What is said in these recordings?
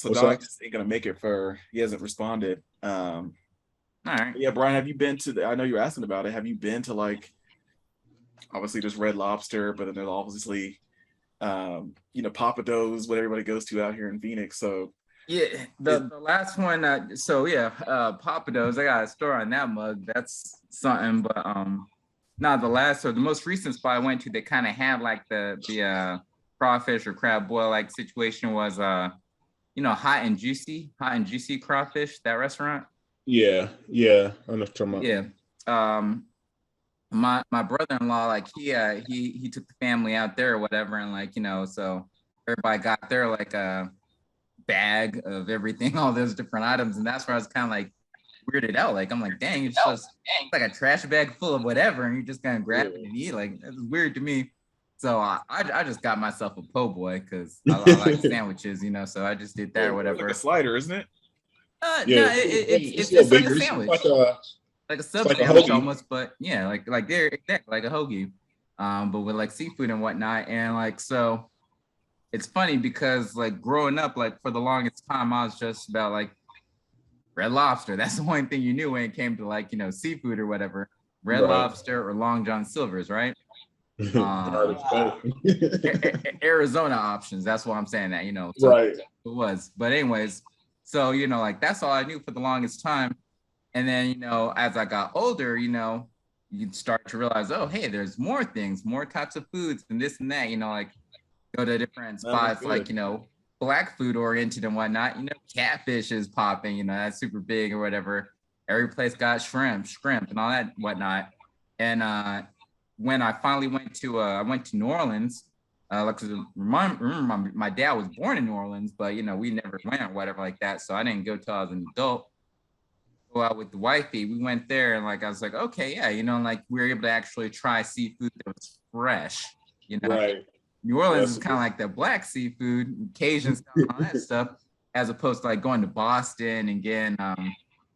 So What's Dog up? just ain't gonna make it for. He hasn't responded. All right. Yeah, Brian, have you been to I know you're asking about it. Have you been to like obviously there's Red Lobster, but then there's obviously Papa Do's, what everybody goes to out here in Phoenix. So Yeah, the last one. Papa Do's. I got a store on that mug. That's something. But the last or the most recent spot I went to, they kind of had like the crawfish or crab boil like situation was hot and juicy crawfish. That restaurant. Yeah, yeah. I know what you're talking about. Yeah. Um, my brother-in-law, like he took the family out there or whatever, and so everybody got there like a bag of everything, all those different items, and that's where I was kind of like weirded out. Like I'm like, dang, it's just like a trash bag full of whatever, and you're just gonna grab it and eat. Like it's weird to me. So I just got myself a po' boy because I like sandwiches, So I just did that or whatever. Like a slider, isn't it? No, it's just like a sandwich, like a sub sandwich almost, but yeah, like they're exactly like a hoagie, but with like seafood and whatnot, and like so. It's funny because like growing up, like for the longest time, I was just about like Red Lobster. That's the only thing you knew when it came to like seafood or whatever. Red Lobster or Long John Silver's, right? Arizona options. That's why I'm saying that, So right. It was, but anyways, so like that's all I knew for the longest time. And then as I got older, you'd start to realize, oh, hey, there's more things, more types of foods, and this and that. Like go to different spots, like black food oriented and whatnot. Catfish is popping. That's super big or whatever. Every place got shrimp, and all that whatnot. And when I finally went to New Orleans, remember my dad was born in New Orleans, but we never went or whatever like that. So I didn't go till I was an adult. Go out with the wifey. We went there and like I was like, okay, yeah, like we were able to actually try seafood that was fresh. Right. New Orleans is kind of like the black seafood, Cajun stuff, and all that stuff, as opposed to like going to Boston and getting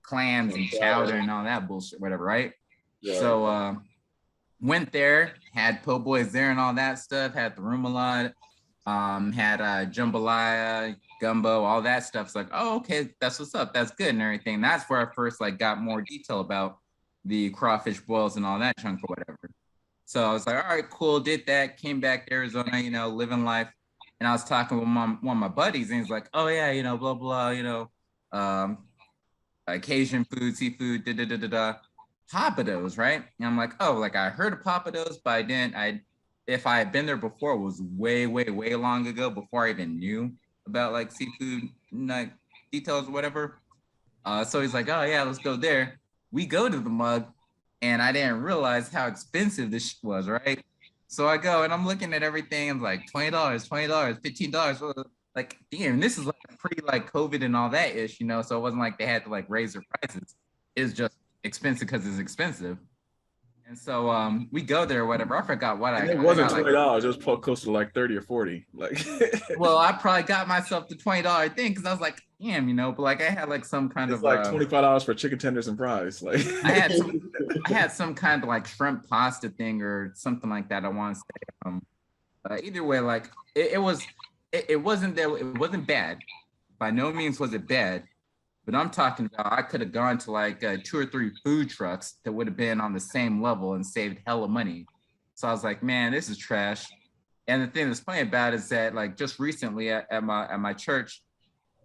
clams and chowder and all that bullshit, whatever, right? Yeah. So went there, had po' boys there and all that stuff, had the remoulade, had jambalaya, gumbo, all that stuff. It's like, oh, okay, that's what's up, that's good and everything. That's where I first like got more detail about the crawfish boils and all that junk or whatever. So I was like, all right, cool, did that, came back to Arizona, living life. And I was talking with one of my buddies, and he's like, oh, yeah, blah, blah, Cajun food, seafood, da-da-da-da-da, Papados, right? And I'm like, oh, like I heard of Papados, but I didn't. If I had been there before, it was way, way, way long ago before I even knew about like seafood like details or whatever. So he's like, oh, yeah, let's go there. We go to the mug. And I didn't realize how expensive this was, right? So I go and I'm looking at everything. I'm like, $20, $15. Like, damn, this is like pretty like COVID and all that ish, So it wasn't like they had to like raise their prices. It's just expensive because it's expensive. And so we go there or whatever. I forgot what I got. It wasn't $20. It was close to like 30 or 40. Like, well, I probably got myself the $20 thing because I was like, damn, but like I had like some kind it's of like $25 for chicken tenders and fries. Like I had some kind of like shrimp pasta thing or something like that. I want to say. Either way, like it wasn't bad. By no means was it bad. But I'm talking about I could have gone to like 2 or 3 food trucks that would have been on the same level and saved hella money. So I was like, man, this is trash. And the thing that's funny about it is that like just recently at my church,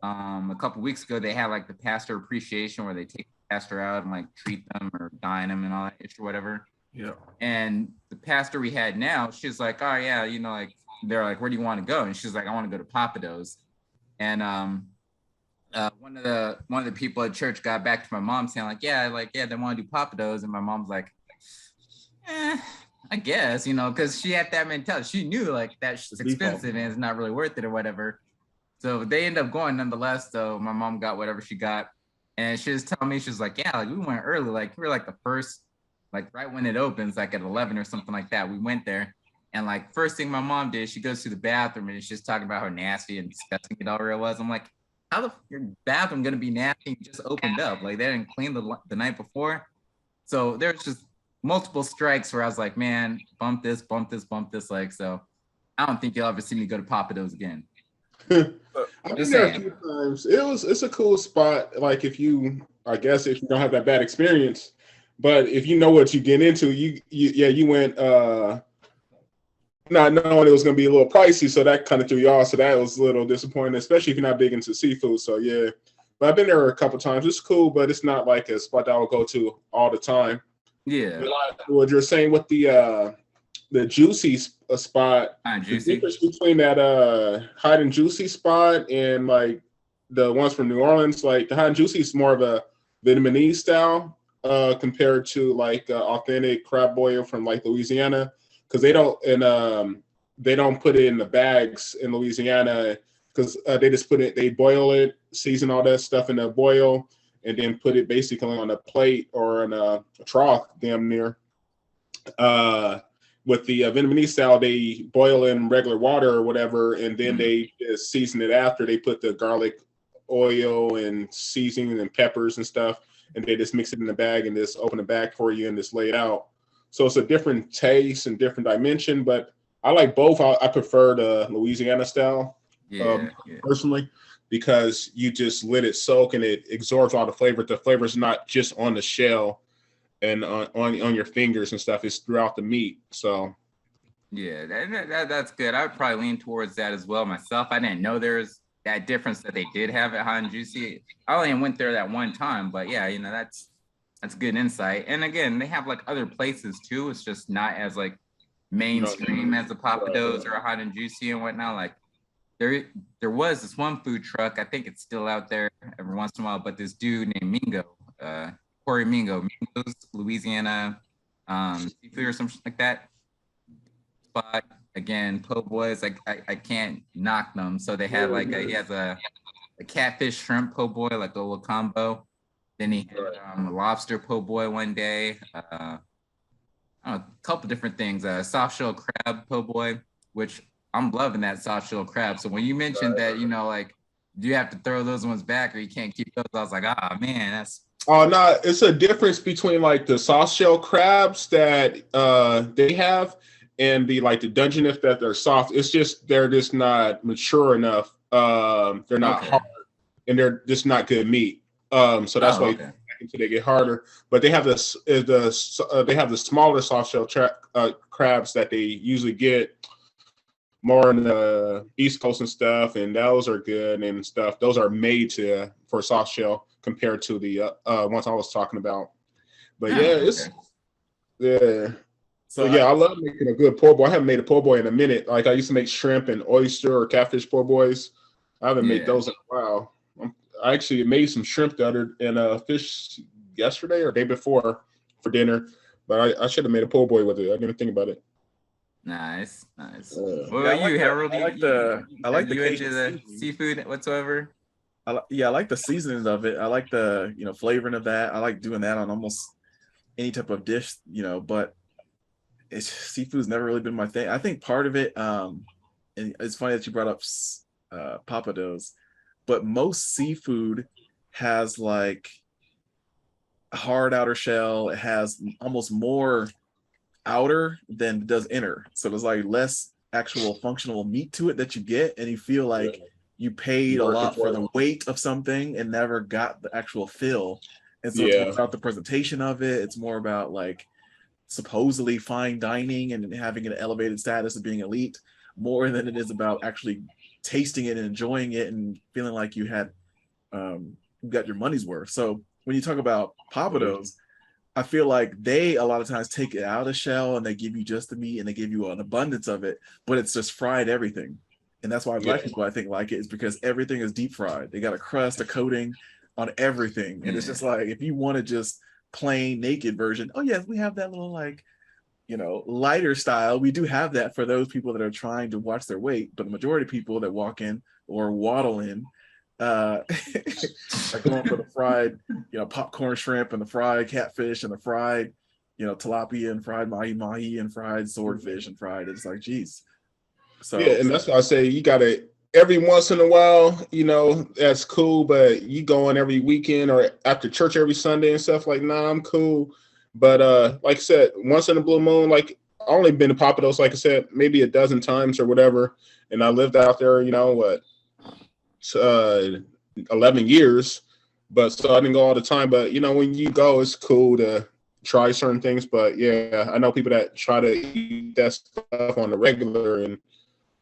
a couple weeks ago, they had like the pastor appreciation where they take the pastor out and like treat them or dine them and all that or whatever. Yeah. And the pastor we had now, she's like, oh yeah, like they're like, where do you want to go? And she's like, I want to go to Papados. And one of the people at church got back to my mom saying like, yeah, they want to do Papados. And my mom's like, I guess, because she had that mentality. She knew like that's expensive and it's not really worth it or whatever. So they end up going nonetheless. So my mom got whatever she got. And she was telling me, she's like, yeah, like we went early. Like we were like the first, like right when it opens, like at 11 or something like that. We went there. And like first thing my mom did, she goes to the bathroom and she's talking about how nasty and disgusting it already was. I'm like, how your bathroom gonna be nasty? You just opened up. Like they didn't clean the night before. So there's just multiple strikes where I was like, man, bump this. Like, so I don't think you'll ever see me go to Papados again. I've been there a few times. It's a cool spot. Like I guess if you don't have that bad experience, but if you know what you get into, you went not knowing it was going to be a little pricey, so that kind of threw you off. So that was a little disappointing, especially if you're not big into seafood. So yeah, but I've been there a couple times. It's cool, but it's not like a spot that I would go to all the time. Yeah. What you're saying with the juicy spot, the difference between that hot and juicy spot and like the ones from New Orleans, like the hot and juicy is more of a Vietnamese style compared to like authentic crab boil from like Louisiana, because they don't put it in the bags in Louisiana, because they boil it, season all that stuff in a boil, and then put it basically on a plate or in a trough, damn near. With the Vietnamese style, they boil in regular water or whatever, and then they just season it after. They put the garlic oil and seasoning and peppers and stuff, and they just mix it in the bag and just open the bag for you and just lay it out. So it's a different taste and different dimension, but I like both. I prefer the Louisiana style personally, because you just let it soak and it absorbs all the flavor. The flavor is not just on the shell and on your fingers and stuff. It's throughout the meat. So yeah, that's good. I would probably lean towards that as well myself. I didn't know there's that difference that they did have at Hot and Juicy. I only went there that one time, but yeah, that's good insight. And again, they have like other places too. It's just not as like mainstream as the Papados or a Hot and Juicy and whatnot. Like there was this one food truck, I think it's still out there every once in a while, but this dude named Mingo, Corey Mingo's Louisiana seafood or something like that spot. Again, po' boys, I can't knock them. So they had like he has a catfish shrimp po' boy, like a little combo. Then he had a lobster po' boy one day. A couple different things. Soft shell crab po' boy, which I'm loving that soft shell crab. So when you mentioned that, like, do you have to throw those ones back or you can't keep those? I was like, man, that's. Oh no, it's a difference between like the soft shell crabs that they have and the Dungeness that they're soft. It's just they're just not mature enough. They're not hard, and they're just not good meat. So that's why until they get harder. But they have they have the smaller soft shell crabs that they usually get more in the East Coast and stuff, and those are good and stuff. Those are made for soft shell compared to the ones I was talking about. But So I love making a good po' boy. I haven't made a po' boy in a minute. Like I used to make shrimp and oyster or catfish po' boys. I haven't made those in a while. I actually made some shrimp and fish yesterday or day before for dinner, but I should have made a po' boy with it. I didn't think about it. Nice. What about you, Harold? I like the into the seafood whatsoever. I like the seasoning of it. I like the flavoring of that. I like doing that on almost any type of dish, but seafood's never really been my thing. I think part of it, and it's funny that you brought up Papados, but most seafood has like a hard outer shell. It has almost more outer than it does inner. So there's like less actual functional meat to it that you get, and you feel like you paid a lot for the weight of something and never got the actual fill. And so it's more about the presentation of it. It's more about like supposedly fine dining and having an elevated status of being elite, more than it is about actually tasting it and enjoying it and feeling like you had got your money's worth. So when you talk about Papados, I feel like they a lot of times take it out of the shell and they give you just the meat and they give you an abundance of it, but it's just fried everything. And that's why black people, I think, like it, is because everything is deep fried. They got a crust, a coating on everything. And it's just like, if you want to just plain naked version, oh yes, we have that little like, lighter style. We do have that for those people that are trying to watch their weight, but the majority of people that walk in or waddle in are going for the fried, popcorn shrimp and the fried catfish and the fried, tilapia and fried mahi and fried swordfish and fried. It's like, geez. So and that's why I say you gotta every once in a while, that's cool, but you going every weekend or after church every Sunday and stuff, like, nah, I'm cool. But like I said, once in a blue moon, like I only been to Papados, like I said, maybe a dozen times or whatever. And I lived out there, 11 years, but so I didn't go all the time. But you know, when you go, it's cool to try certain things. But yeah, I know people that try to eat that stuff on the regular, and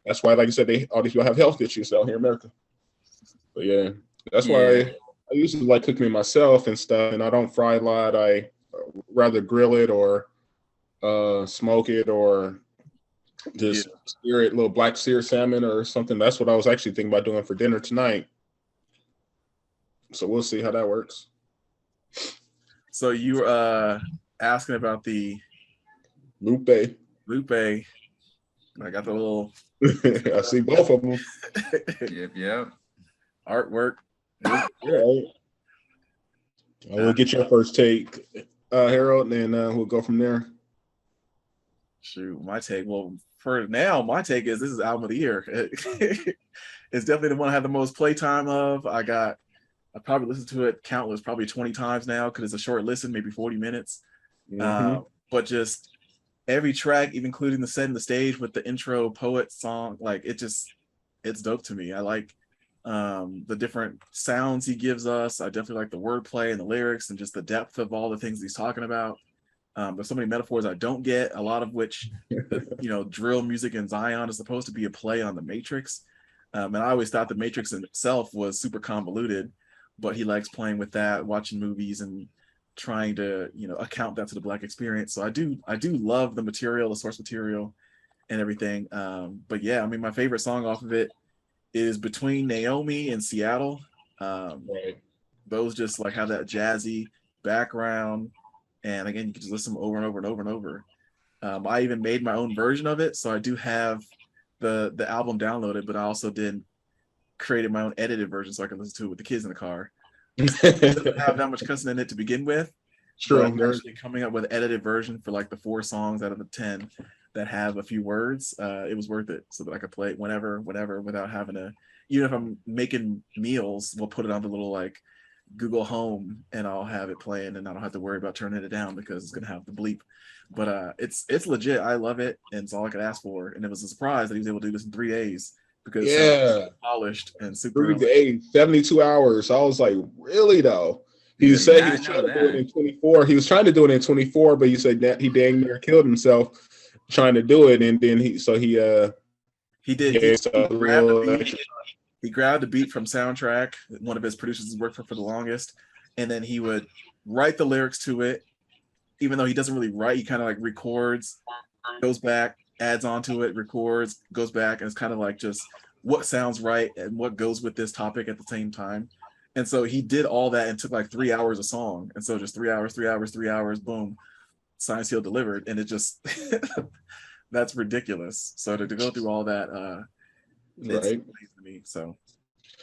that's why, like I said, all these people have health issues out here in America. But yeah, that's why I usually like cooking it myself and stuff, and I don't fry a lot. I rather grill it or smoke it or just sear it, little black sear salmon or something. That's what I was actually thinking about doing for dinner tonight. So we'll see how that works. So you asking about the Lupe. I got the little I see both of them. Yep. Artwork. Right. We'll get your first take, Harold, and we'll go from there. Shoot, my take. Well, for now, my take is this is album of the year. It's definitely the one I had the most playtime of. I probably listened to it countless, probably 20 times now because it's a short listen, maybe 40 minutes. But just every track, even including the set and the stage with the intro poet song, like it's dope to me. I like the different sounds he gives us. I definitely like the wordplay and the lyrics and just the depth of all the things he's talking about. There's so many metaphors I don't get, a lot of which, drill music in Zion is supposed to be a play on the Matrix. And I always thought the Matrix in itself was super convoluted, but he likes playing with that, watching movies and trying to, account that to the Black experience. So I do love the material, the source material and everything. But yeah, I mean, my favorite song off of it is Between Naomi and Seattle. Right. Those just like have that jazzy background. And again, you can just listen over and over and over and over. I even made my own version of it. So I do have the album downloaded, but I also created my own edited version so I can listen to it with the kids in the car. It doesn't have that much cussing in it to begin with. True. I'm actually coming up with an edited version for like the 4 songs out of the 10 that have a few words. It was worth it so that I could play it whenever, without having to, even if I'm making meals, we'll put it on the little like Google Home and I'll have it playing and I don't have to worry about turning it down because it's gonna have the bleep. But it's legit. I love it and it's all I could ask for. And it was a surprise that he was able to do this in 3 days because it's polished and super 3 days, 72 hours. I was like, really though? He said he was trying to do it in 24. He was trying to do it in 24, but he said that he dang near killed himself trying to do it. And then he did. He grabbed a beat from Soundtrack, one of his producers has worked for the longest, and then he would write the lyrics to it. Even though he doesn't really write, he kind of like records, goes back, adds onto it, records, goes back, and it's kind of like just what sounds right and what goes with this topic at the same time. And so he did all that and took like 3 hours a song. And so just 3 hours, boom, signed, sealed, delivered. And it just, that's ridiculous. So to go through all that, it's amazing to me. So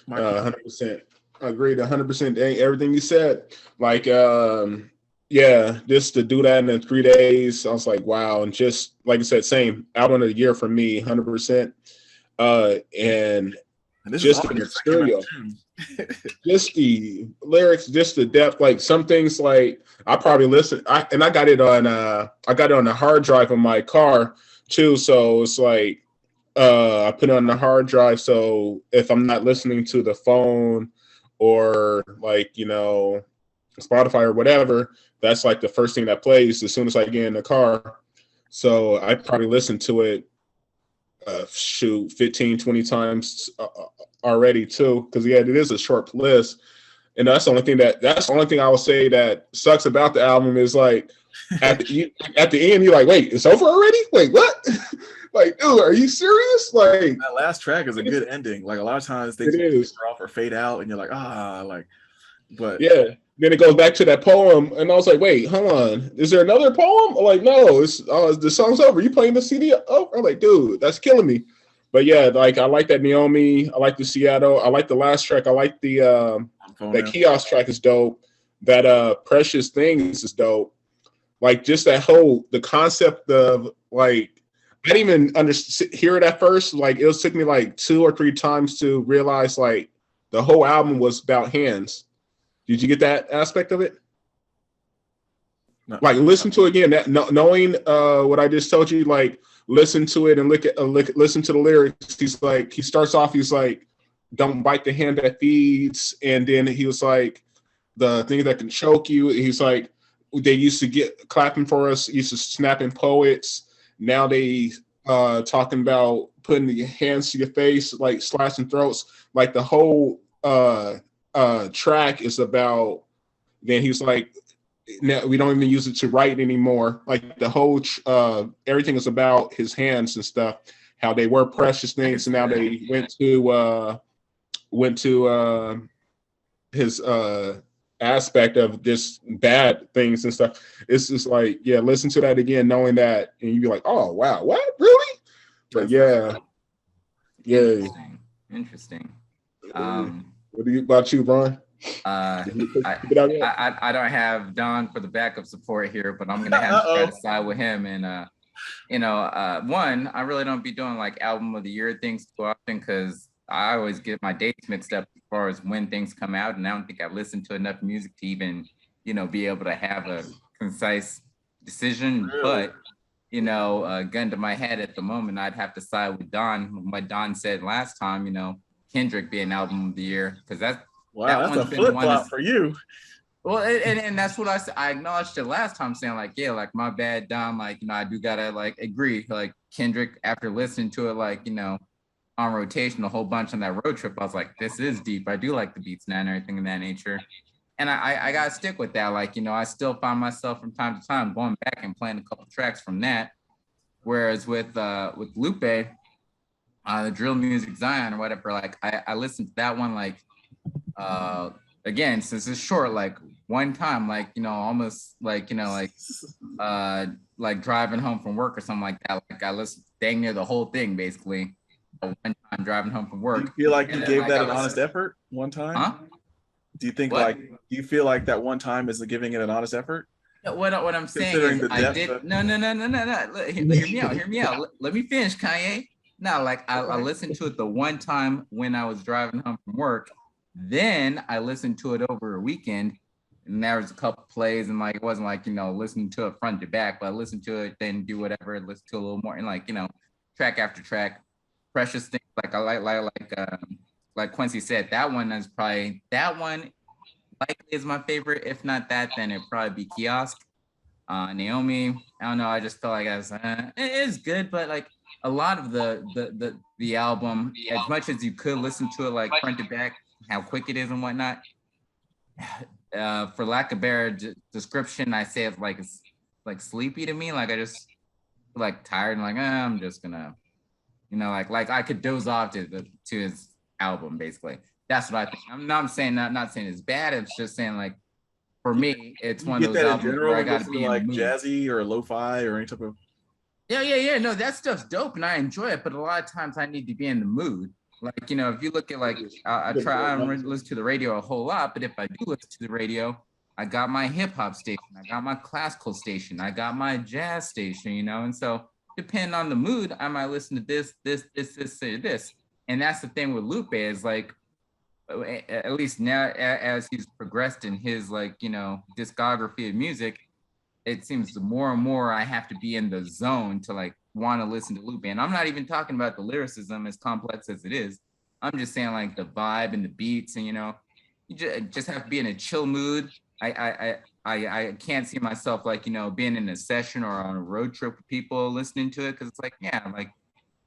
100%. Agreed 100%. Everything you said. Like, just to do that in 3 days, I was like, wow. And just like I said, same album of the year for me, 100%. And just the material, just the lyrics, just the depth. Like some things, like I probably listen. I got it on the hard drive of my car too. So it's like I put it on the hard drive. So if I'm not listening to the phone or like Spotify or whatever, that's like the first thing that plays as soon as I get in the car. So I probably listen to it 15, 20 times already too, because it is a short list. And that's the only thing I will say that sucks about the album is like at the end you're like, wait, it's over already? Wait, what? Like, dude, are you serious? Like that last track is a good ending. Like a lot of times they just off or fade out and you're like, but yeah. Then it goes back to that poem, and I was like, "Wait, hold on. Is there another poem?" I'm like, no, it's the song's over. You playing the CD over? I'm like, dude, that's killing me. But yeah, like I like that Naomi. I like the Seattle. I like the last track. I like the that Kiosk track is dope. That Precious Things is dope. Like just the concept of like I didn't even hear it at first. Like it took me like 2 or 3 times to realize like the whole album was about hands. Did you get that aspect of it? No. Like listen to it again, knowing what I just told you. Like listen to it and listen to the lyrics. He starts off. He's like, don't bite the hand that feeds. And then he was like, the thing that can choke you. He's like, they used to get clapping for us, used to snapping poets. Now they talking about putting your hands to your face, like slashing throats. Like the whole track is about. Then he's like, now we don't even use it to write anymore. Like the whole everything is about his hands and stuff. How they were precious things, and now they went to his aspect of just bad things and stuff. It's just like, yeah, listen to that again, knowing that, and you'd be like, oh wow, what, really? But yeah. Interesting. What about you, Brian? I don't have Don for the backup support here, but I'm gonna have to try to side with him. And one, I really don't be doing like album of the year things too often because I always get my dates mixed up as far as when things come out, and I don't think I've listened to enough music to even be able to have a concise decision. Really? But gun to my head at the moment, I'd have to side with Don. What Don said last time, Kendrick being album of the year, because that's a flip flop for you. Well, and that's what I acknowledged it last time, saying like, yeah, like my bad, Don. Like, I do gotta like agree. Like Kendrick, after listening to it, like on rotation a whole bunch on that road trip, I was like, this is deep. I do like the beats now and everything of that nature. And I gotta stick with that. Like, I still find myself from time to time going back and playing a couple tracks from that. Whereas with Lupe, the drill music Zion or whatever, like I listened to that one like again, since it's short, like one time, like almost like like driving home from work or something like that. Like I listened dang near the whole thing basically. One time driving home from work. Do you feel like you gave that an honest effort one time? Huh? Do you think do you feel like that one time is giving it an honest effort? What I'm saying is I did no. Hear me out. Let me finish, Kanye. No, like I listened to it the one time when I was driving home from work. Then I listened to it over a weekend, and there was a couple plays, and like it wasn't like listening to it front to back, but I listened to it, then do whatever, listen to a little more, and like track after track. Precious things like Quincy said, that one likely is my favorite. If not that, then it'd probably be Kiosk. Naomi, I don't know. I just felt like it is good, but like a lot of the album, as much as you could listen to it like front to back, how quick it is and whatnot. For lack of better description, I say it's like sleepy to me. Like I just feel like tired and like I'm just gonna. Like I could doze off to his album, basically. That's what I think. I'm not saying it's bad. It's just saying like, for me, it's one of those albums where I got to be in the mood. Jazzy or lo-fi or any type of. Yeah. No, that stuff's dope and I enjoy it. But a lot of times I need to be in the mood. Like if you look at like I don't listen to the radio a whole lot, but if I do listen to the radio, I got my hip hop station, I got my classical station, I got my jazz station, and so. Depending on the mood, I might listen to this, or this. And that's the thing with Lupe is like, at least now as he's progressed in his discography of music, it seems the more and more I have to be in the zone to like want to listen to Lupe. And I'm not even talking about the lyricism as complex as it is. I'm just saying like the vibe and the beats and you just have to be in a chill mood. I can't see myself like being in a session or on a road trip with people listening to it because it's like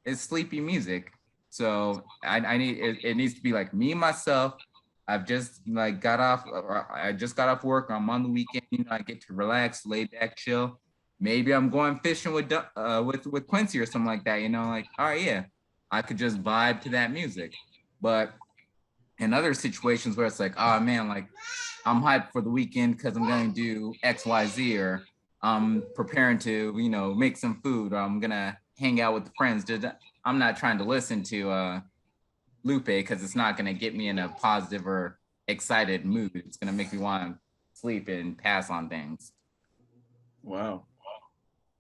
it's sleepy music. So I need it needs to be like me myself. I've just got off work. Or I'm on the weekend. I get to relax, lay back, chill. Maybe I'm going fishing with Quincy or something like that. Like all right, yeah, I could just vibe to that music. But in other situations where it's like, oh man, like I'm hyped for the weekend because I'm going to do X, Y, Z, or I'm preparing to, make some food, or I'm going to hang out with the friends. I'm not trying to listen to Lupe because it's not going to get me in a positive or excited mood. It's going to make me want to sleep and pass on things. Wow.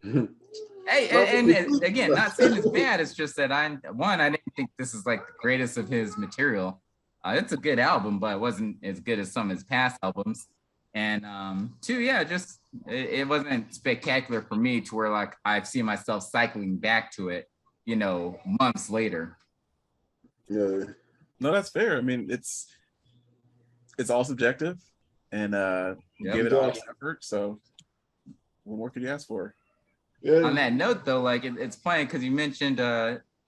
Hey, and again, not saying it's bad. It's just that I didn't think this is like the greatest of his material. It's a good album, but it wasn't as good as some of his past albums. And two, yeah, just it wasn't spectacular for me to where like I've seen myself cycling back to it, months later. Yeah. No, that's fair. I mean, it's all subjective, and give it honest effort. So, what more could you ask for? Yeah. On that note, though, like it's funny because you mentioned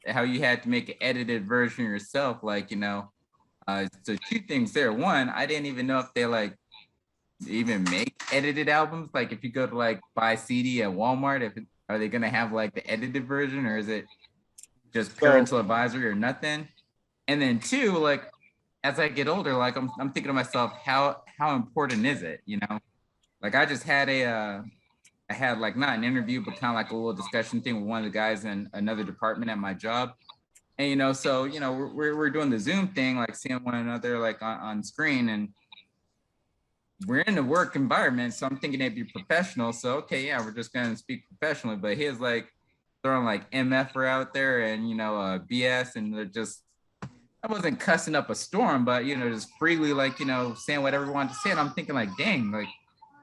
how you had to make an edited version yourself. Like, so two things there. One, I didn't even know if they like even make edited albums. Like, if you go to like buy CD at Walmart, are they gonna have like the edited version, or is it just parental advisory or nothing? And then two, like as I get older, like I'm thinking to myself, how important is it? Like I just had I had like not an interview, but kind of like a little discussion thing with one of the guys in another department at my job. And so we're doing the Zoom thing, like seeing one another like on screen, and we're in a work environment. So I'm thinking it'd be professional. So okay, yeah, we're just gonna speak professionally. But he was like throwing like MF out there and BS, and they're just, I wasn't cussing up a storm, but just freely like saying whatever we wanted to say. And I'm thinking like, dang, like,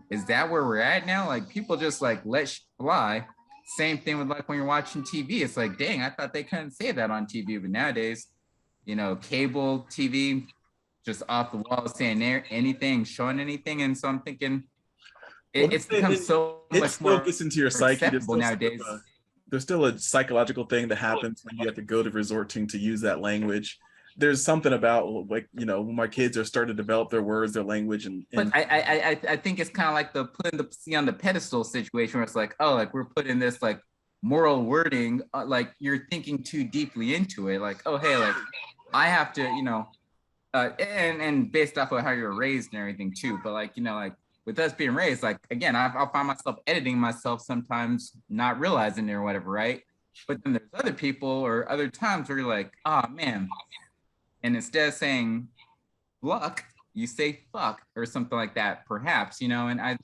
is that where we're at now? Like people just like let fly. Same thing with like when you're watching TV. It's like, dang, I thought they couldn't say that on TV, but nowadays, cable TV, just off the wall saying anything, showing anything. And so I'm thinking it's become so much more gets into your psyche nowadays. There's still a psychological thing that happens when you have to go to resorting to use that language. There's something about like, when my kids are starting to develop their words, their language, and but I think it's kind of like the putting the C on the pedestal situation where it's like, oh, like we're putting this like moral wording, like you're thinking too deeply into it. Like, oh, hey, like I have to, and based off of how you're raised and everything too. But like, like with us being raised, like, again, I'll find myself editing myself sometimes, not realizing it or whatever, right? But then there's other people or other times where you're like, oh man. And instead of saying luck, you say fuck or something like that, perhaps, and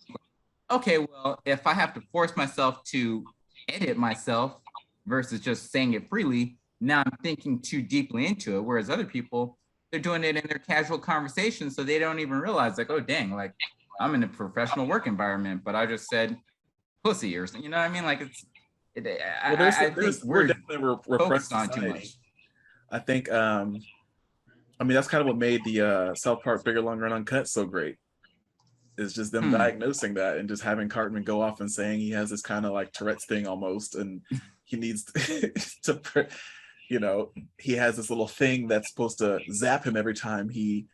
okay, well, if I have to force myself to edit myself versus just saying it freely, now I'm thinking too deeply into it. Whereas other people, they're doing it in their casual conversation, so they don't even realize like, oh, dang, like I'm in a professional work environment, but I just said pussy or something, you know what I mean? Like I think we're definitely focused on too much. I think, I mean, that's kind of what made the South Park Bigger, Longer, and Uncut so great. It's just them diagnosing that and just having Cartman go off and saying he has this kind of like Tourette's thing almost, and he needs to, he has this little thing that's supposed to zap him every time he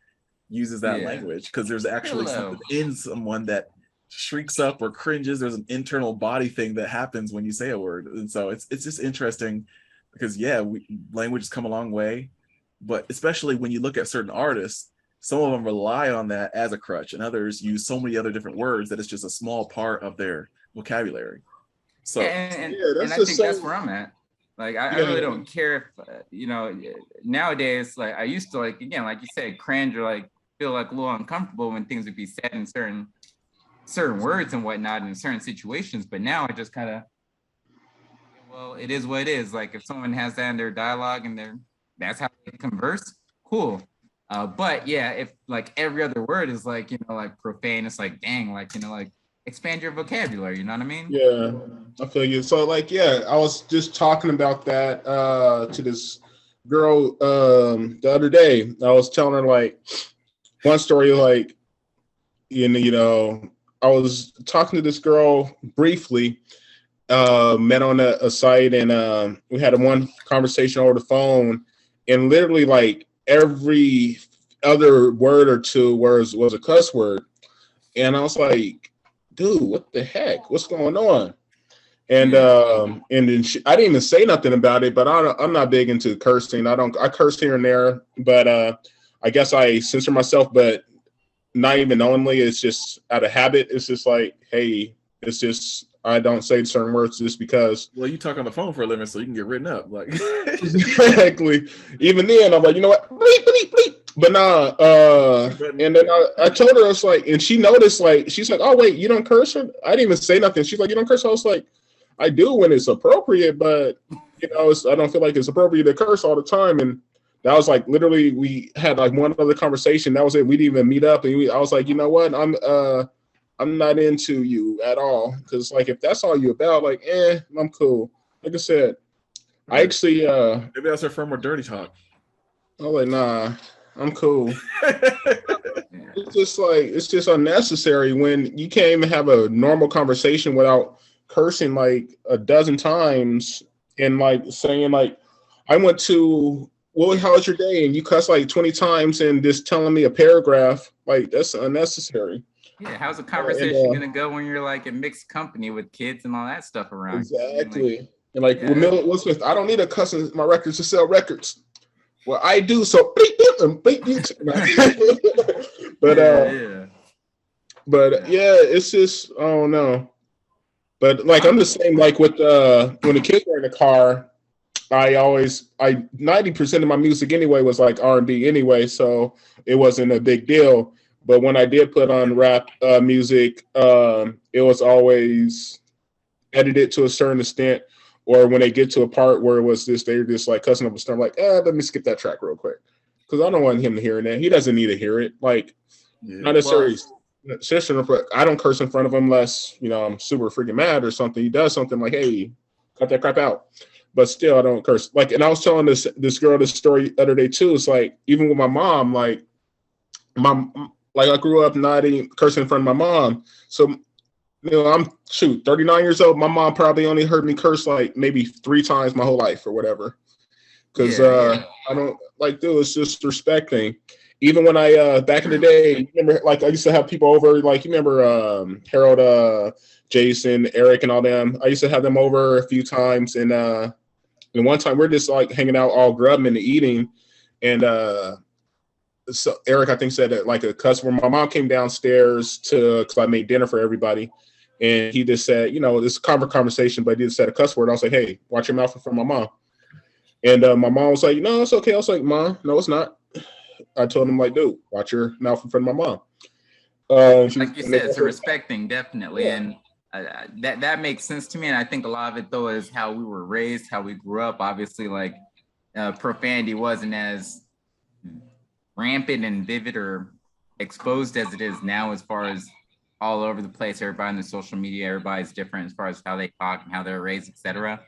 uses that language, because there's actually something in someone that shrieks up or cringes. There's an internal body thing that happens when you say a word, and so it's just interesting because language has come a long way. But especially when you look at certain artists, some of them rely on that as a crutch, and others use so many other different words that it's just a small part of their vocabulary. So, and I think that's where I'm at. Like, I really don't care if, nowadays, like I used to, like, again, like you said, cringe or like feel like a little uncomfortable when things would be said in certain words and whatnot in certain situations. But now I just kind of, well, it is what it is. Like if someone has that in their dialogue and that's how they converse, cool. But yeah, if like every other word is like, like profane, it's like, dang, like, like expand your vocabulary, you know what I mean? Yeah, I feel you. So like, yeah, I was just talking about that to this girl the other day. I was telling her like one story, like, I was talking to this girl briefly, met on a site, and we had one conversation over the phone. And literally, like every other word or two was a cuss word, and I was like, "Dude, what the heck? What's going on?" And then I didn't even say nothing about it. But I'm not big into cursing. I curse here and there, but I guess I censor myself, but not even knowingly. It's just out of habit. It's just like, hey, it's just. I don't say certain words just because. Well, you talk on the phone for a living, so you can get written up. Like exactly. Even then, I'm like, you know what? Bleep, bleep, bleep. But nah. And then I told her, I was like, and she noticed, like, she's like, oh wait, you don't curse? I didn't even say nothing. She's like, you don't curse? I was like, I do when it's appropriate, but I don't feel like it's appropriate to curse all the time. And that was like literally, we had like one other conversation. That was it. We didn't even meet up, and I was like, you know what? I'm not into you at all, because like if that's all you about, like, I'm cool. Like I said, I actually maybe that's her firm or dirty talk. I'm like, nah, I'm cool. Yeah. It's just unnecessary when you can't even have a normal conversation without cursing like a dozen times and like saying like I went to how was your day? And you cuss like 20 times and just telling me a paragraph, like that's unnecessary. Yeah, how's a And conversation gonna go when you're like in mixed company with kids and all that stuff around? exactly. And like with yeah, Will Smith, I don't need a cuss in my records to sell records. Well, I do, so but yeah. but yeah, it's just I don't know. But like I'm the same. Like with when the kids were in the car, I 90% of my music anyway was like R&B anyway, so it wasn't a big deal. But when I did put on rap music, it was always edited to a certain extent. Or when they get to a part where it was this, they're just like cussing up a storm, like, let me skip that track real quick because I don't want him to hear that. He doesn't need to hear it. Like, not necessarily. I don't curse in front of him unless I'm super freaking mad or something. He does something like, "Hey, cut that crap out." But still, I don't curse. Like, and I was telling this girl this story the other day too. It's like even with my mom, like I grew up not even cursing in front of my mom. So I'm 39 years old. My mom probably only heard me curse like maybe 3 times my whole life or whatever. Because I don't like, dude, it's just respect thing. Even when I back in the day, remember, like I used to have people over, like you remember Harold, Jason, Eric, and all them. I used to have them over a few times, and one time we're just like hanging out, all grubbing and eating, and so Eric I think said that like a customer. My mom came downstairs because I made dinner for everybody, and he just said, this conversation, but he just said a cuss word. I was like, hey, watch your mouth in front of my mom. And my mom was like, no, it's okay. I was like, Mom, no, it's not. I told him, like, dude, watch your mouth in front of my mom. Like you said, it's a respect thing, definitely. Yeah. And that makes sense to me. And I think a lot of it, though, is how we were raised, how we grew up. Obviously, like profanity wasn't as rampant and vivid or exposed as it is now, as far as all over the place. Everybody on the social media, everybody's different as far as how they talk and how they're raised, etc.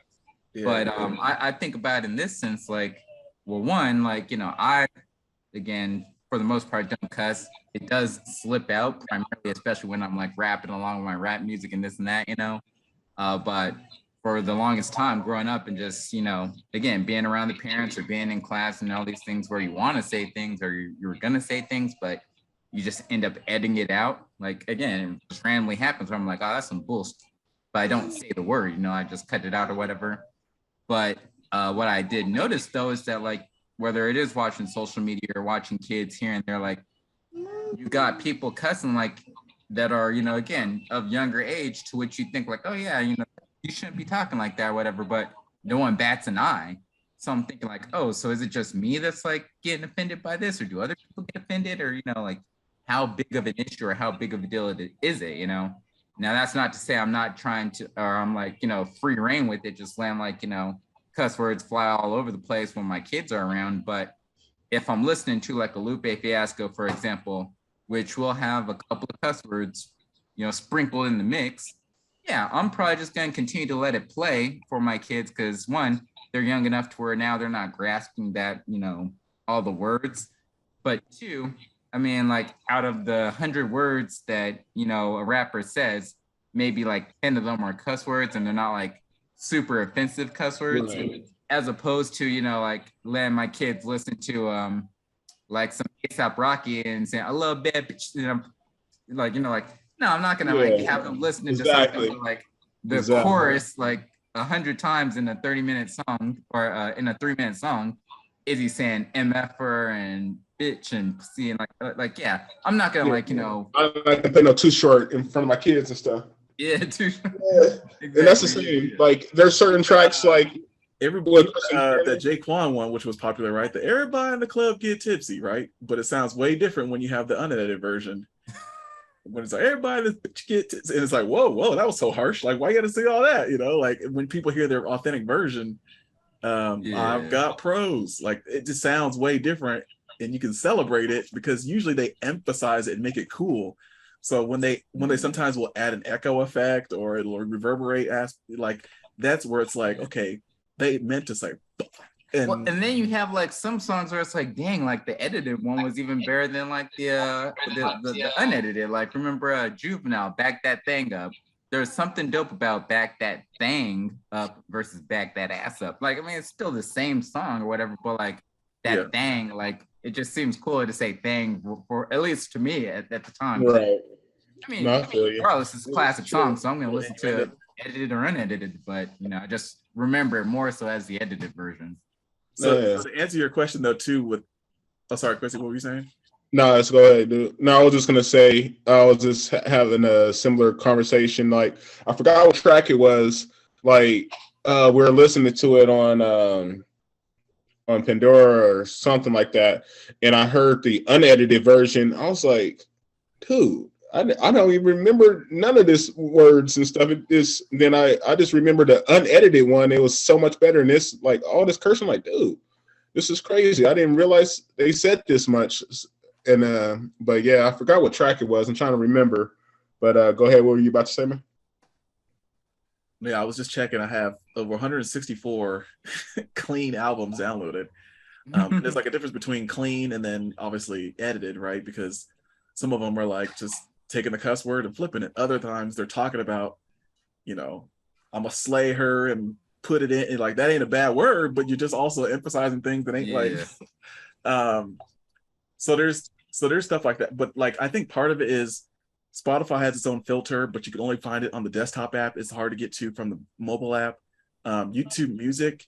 Yeah. But I think about it in this sense, like, well, one, like, I, again, for the most part, don't cuss. It does slip out primarily, especially when I'm like rapping along with my rap music and this and that, but for the longest time growing up and just, again, being around the parents or being in class and all these things where you want to say things or you're going to say things, but you just end up editing it out. Like, again, it just randomly happens where I'm like, oh, that's some bullshit. But I don't say the word, I just cut it out or whatever. But what I did notice, though, is that, like, whether it is watching social media or watching kids here and there, like, you got people cussing, like, that are, again, of younger age, to which you think, like, oh, yeah, you shouldn't be talking like that or whatever, but no one bats an eye. So I'm thinking, like, oh, so is it just me that's, like, getting offended by this, or do other people get offended, or, like, how big of an issue or how big of a deal is it, Now, that's not to say I'm not trying to, or I'm, like, free reign with it, just letting, like, cuss words fly all over the place when my kids are around. But if I'm listening to, like, a Lupe Fiasco, for example, which will have a couple of cuss words, sprinkled in the mix, yeah, I'm probably just going to continue to let it play for my kids because, one, they're young enough to where now they're not grasping that, all the words. But two, I mean, like, out of the 100 words that, a rapper says, maybe like 10 of them are cuss words, and they're not like super offensive cuss words, right. As opposed to, like, letting my kids listen to like some A$AP Rocky and saying, I love bad bitch, like, no, I'm not gonna like have them listening to something like the chorus like 100 times in a 30-minute song or in a 3-minute song. Is he saying MFer and bitch and pussy and like yeah, I'm not gonna like, I'm not gonna play no Too Short in front of my kids and stuff. Yeah, Too Short. Yeah. Exactly. And that's the same. Yeah. Like there's certain tracks like everybody the Jaquan one, which was popular, right? The everybody in the club get tipsy, right? But it sounds way different when you have the unedited version. When it's like everybody get tipsy, and it's like, whoa, that was so harsh. Like, why you got to say all that? Like when people hear their authentic version, I've got pros. Like it just sounds way different, and you can celebrate it because usually they emphasize it and make it cool. So when they sometimes will add an echo effect or it'll reverberate, like that's where it's like, okay, they meant to say, And then you have like some songs where it's like, dang, like the edited one was even better than like the unedited. Like remember Juvenile, Back That Thing Up. There's something dope about Back That Thing Up versus Back That Ass Up. Like, I mean, it's still the same song or whatever, but like that thing, like it just seems cooler to say thing for at least to me at the time. Right. I mean, regardless, it's a classic song, so I'm gonna listen to it edited or unedited, but I just remember it more so as the edited version. So to answer your question though, too, with sorry, Chrissy, what were you saying? No, let's go ahead, dude. No, I was just gonna say I was just having a similar conversation. Like I forgot what track it was. Like we were listening to it on Pandora or something like that, and I heard the unedited version. I was like, dude, I don't even remember none of this words and stuff. Then I just remember the unedited one. It was so much better. And this, like all this cursing, like, dude, this is crazy. I didn't realize they said this much. And but yeah, I forgot what track it was. I'm trying to remember. But go ahead. What were you about to say, man? Yeah, I was just checking. I have over 164 clean albums downloaded. There's like a difference between clean and then obviously edited, right? Because some of them are like just taking the cuss word and flipping it. Other times they're talking about, I'm gonna slay her and put it in. And like that ain't a bad word, but you're just also emphasizing things that ain't like. So there's stuff like that. But like I think part of it is Spotify has its own filter, but you can only find it on the desktop app. It's hard to get to from the mobile app. YouTube Music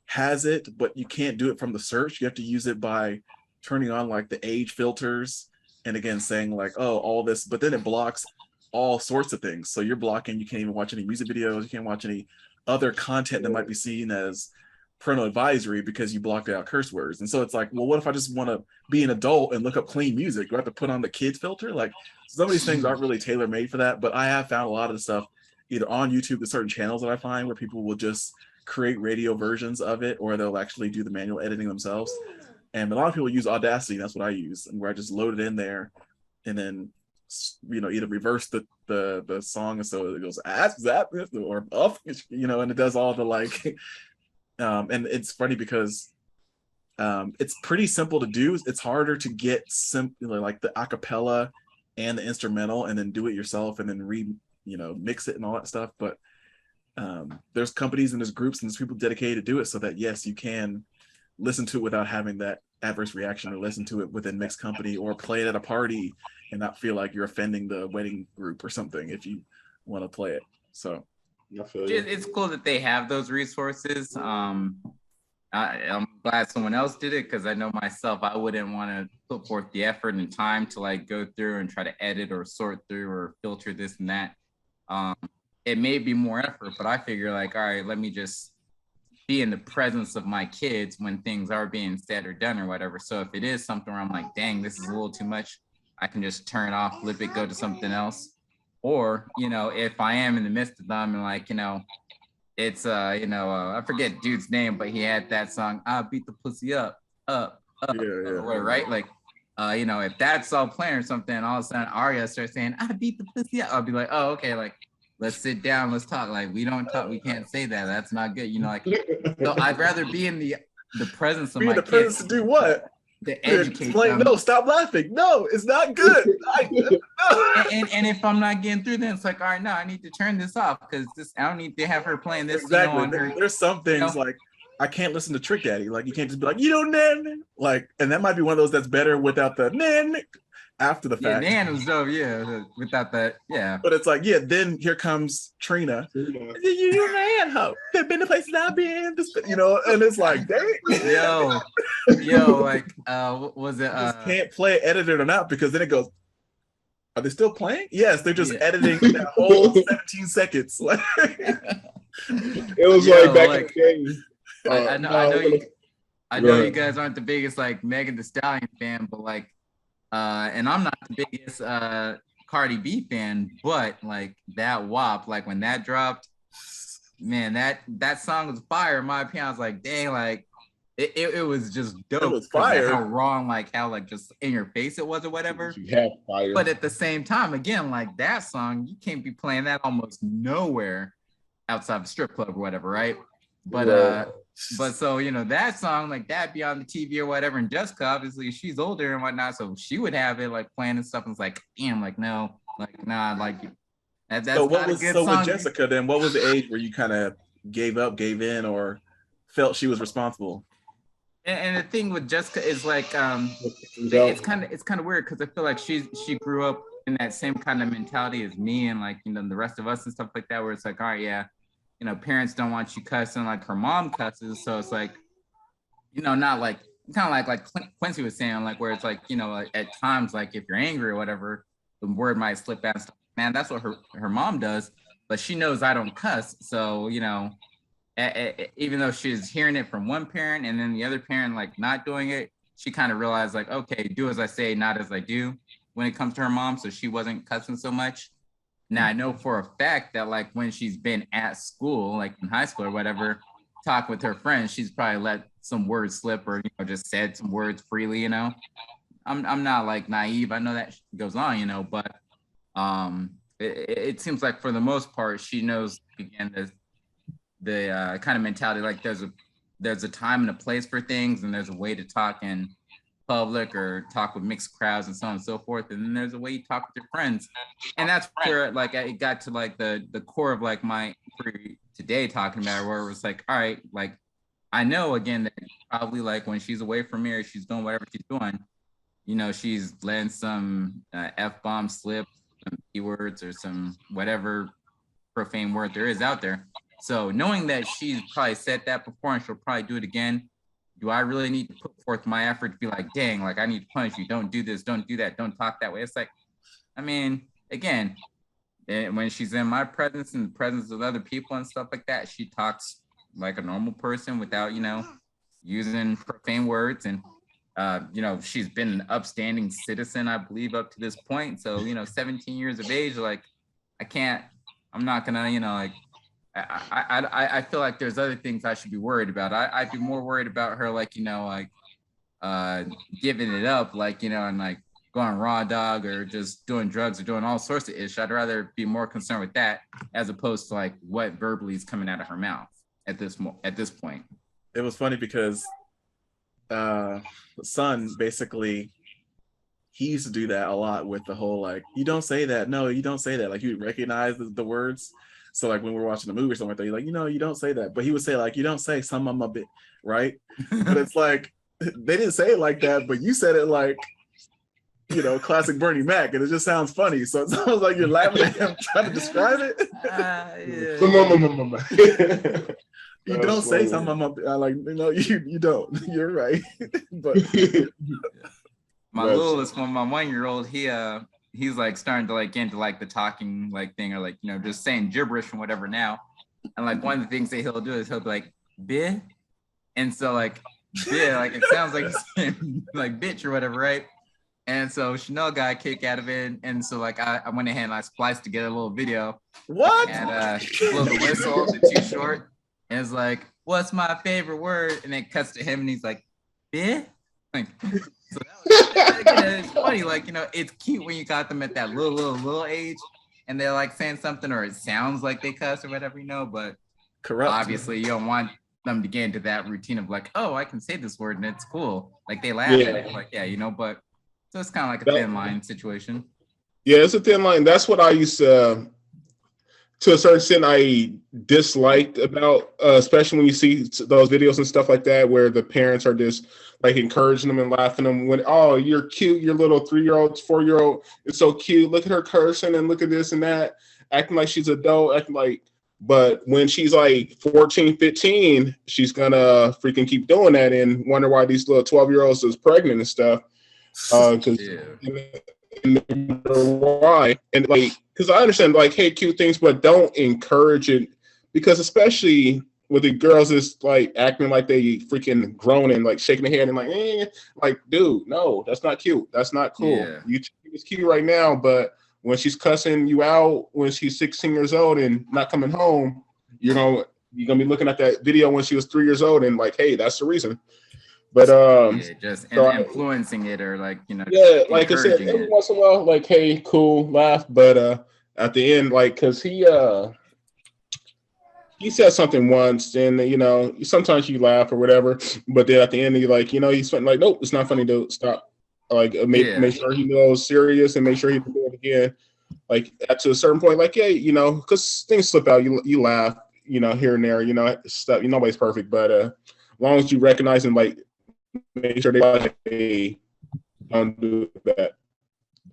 has it, but you can't do it from the search. You have to use it by turning on like the age filters. And again, saying like, oh, all this, but then it blocks all sorts of things. So you're blocking, you can't even watch any music videos. You can't watch any other content that might be seen as parental advisory because you blocked out curse words. And so it's like, well, what if I just want to be an adult and look up clean music? Do I have to put on the kids filter? Like some of these things aren't really tailor made for that, but I have found a lot of the stuff either on YouTube, there's certain channels that I find where people will just create radio versions of it, or they'll actually do the manual editing themselves. And a lot of people use Audacity. That's what I use, and where I just load it in there, and then either reverse the song, and so it goes ask that or up, and it does all the like. And it's funny because it's pretty simple to do. It's harder to get like the acapella and the instrumental, and then do it yourself, and then mix it and all that stuff. But there's companies and there's groups and there's people dedicated to do it, so that yes, you can listen to it without having that adverse reaction, or listen to it within mixed company, or play it at a party and not feel like you're offending the wedding group or something if you want to play it. So it's cool that they have those resources. I'm glad someone else did it, because I know myself, I wouldn't want to put forth the effort and time to like go through and try to edit or sort through or filter this and that. It may be more effort, but I figure like, all right, let me just be in the presence of my kids when things are being said or done or whatever. So if it is something where I'm like, dang, this is a little too much, I can just turn it off, flip it, go to something else. Or, if I am in the midst of them and like, it's, I forget dude's name, but he had that song, I beat the pussy up, right? Like, if that's all playing or something, all of a sudden Arya starts saying, I beat the pussy up, I'll be like, oh, okay, like, let's sit down, let's talk. Like, we don't talk, we can't say that. That's not good. So I'd rather be in the presence of my kids. Presence to do what? To educate them. No, stop laughing. No, it's not good. And if I'm not getting through, then it's like, all right, no, I need to turn this off, because I don't need to have her playing this. Exactly. There's some things like I can't listen to Trick Daddy. Like you can't just be like, nan. Like, and that might be one of those that's better without the nan after the fact. Yeah, nan was dope, without that, But it's like, then here comes Trina. You man, ho. They've been the places I've been, and it's like, dang. Like, what was it? Just can't play edited or not, because then it goes, are they still playing? Yes, they're just editing that whole 17 seconds. It was like back in the day. I know you guys aren't the biggest like Megan Thee Stallion fan, but like, and I'm not the biggest Cardi B fan, but like that WAP, like when that dropped, man, that song was fire in my opinion. I was like, dang, like it was just dope. It was fire. Like, how wrong, like how like just in your face it was or whatever. You have fire. But at the same time, again, like that song, you can't be playing that almost nowhere outside the strip club or whatever, right? But But so, you know, that song, like that be on the TV or whatever. And Jessica, obviously, she's older and whatnot. So she would have it like playing and stuff. And it's like, damn, like, no, like, nah, like that's So what not a was good so song. with Jessica then? What was the age where you kind of gave up, gave in, or felt she was responsible? And the thing with Jessica is like, it's kind of weird because I feel like she grew up in that same kind of mentality as me and like, you know, the rest of us and stuff like that, where it's like, all right, yeah, you know, parents don't want you cussing, like her mom cusses, so it's like, you know, not like kind of like Quincy was saying, like where it's like, you know, at times like if you're angry or whatever, the word might slip out. Man, that's what her mom does, but she knows I don't cuss, so you know. Even though she's hearing it from one parent and then the other parent like not doing it, she kind of realized like, okay, do as I say, not as I do when it comes to her mom. So she wasn't cussing so much. Now I know for a fact that like when she's been at school, like in high school or whatever, talk with her friends, she's probably let some words slip or, you know, just said some words freely, you know. I'm not like naive. I know that goes on, you know, but it seems like for the most part, she knows again the kind of mentality, like there's a time and a place for things, and there's a way to talk in public or talk with mixed crowds and so on and so forth, and then there's a way you talk with your friends, and that's where like it got to like the core of like my today talking about it, where it was like, all right, like I know again that probably like when she's away from me or she's doing whatever she's doing, you know, she's letting some F-bomb slip, some keywords or some whatever profane word there is out there. So knowing that she's probably said that before and she'll probably do it again, do I really need to put forth my effort to be like, dang, like I need to punish you. Don't do this, don't do that, don't talk that way. It's like, I mean, again, when she's in my presence and the presence of other people and stuff like that, she talks like a normal person without, you know, using profane words. And, you know, she's been an upstanding citizen, I believe, up to this point. So, you know, 17 years of age, like I'm not gonna, you know, like, I feel like there's other things I should be worried about. I'd be more worried about her, like, you know, like giving it up, like, you know, and like going raw dog or just doing drugs or doing all sorts of ish. I'd rather be more concerned with that as opposed to like what verbally is coming out of her mouth at this point. It was funny because son basically, he used to do that a lot with the whole like, you don't say that, no, you don't say that, like you recognize the words. So like when we're watching a movie or something like that, you're like, you know, you don't say that. But he would say like, you don't say some I'm a bit, right? But it's like, they didn't say it like that, but you said it like, you know, classic Bernie Mac, and it just sounds funny. So it sounds like you're laughing at him trying to describe it. You don't say something I'm like, no, you don't. You're right. But my littlest one, my 1-year-old, he's like starting to like get into like the talking like thing or like, you know, just saying gibberish and whatever now. And like one of the things that he'll do is he'll be like, "Bih," and so like "bih," like it sounds like he's saying like bitch or whatever, right? And so Chanel got a kick out of it, and so like I went ahead and I spliced together a little video. What? And blow the whistle, the Too Short, and it's like, "What's my favorite word?" And it cuts to him, and he's like, "Bih." Like, so it's funny, like, you know, it's cute when you got them at that little age and they're like saying something or it sounds like they cuss or whatever, you know, but corrupt. Obviously you don't want them to get into that routine of like, oh, I can say this word and it's cool. Like they laugh at it, like, yeah, you know, but so it's kind of like a thin line situation. Yeah, it's a thin line. That's what I used to a certain extent, I disliked about, especially when you see those videos and stuff like that, where the parents are just like encouraging them and laughing them when, oh, you're cute, your little 3-year-old, 4-year-old, it's so cute. Look at her cursing and look at this and that, acting like she's adult, acting like, but when she's like 14, 15, she's gonna freaking keep doing that and wonder why these little 12-year-olds is pregnant and stuff. Why? And like, because I understand like, hey, cute things, but don't encourage it, because especially with the girls is like acting like they freaking grown and like shaking their head and like, dude, no, that's not cute, that's not cool. You it's cute right now, but when she's cussing you out when she's 16 years old and not coming home, you're gonna be looking at that video when she was 3 years old and like, hey, that's the reason. But just so influencing it or like, you know, like I said, every once in a while, like, hey, cool, laugh, but at the end, like, because he he said something once, and you know, sometimes you laugh or whatever, but then at the end, you're like, you know, he's like, nope, it's not funny, dude. Stop. Like, make sure he knows serious, and make sure he can do it again. Like, at to a certain point, like, yeah, you know, because things slip out, you laugh, you know, here and there, you know, stuff. Nobody's perfect, but as long as you recognize and like make sure they like, hey, don't do that,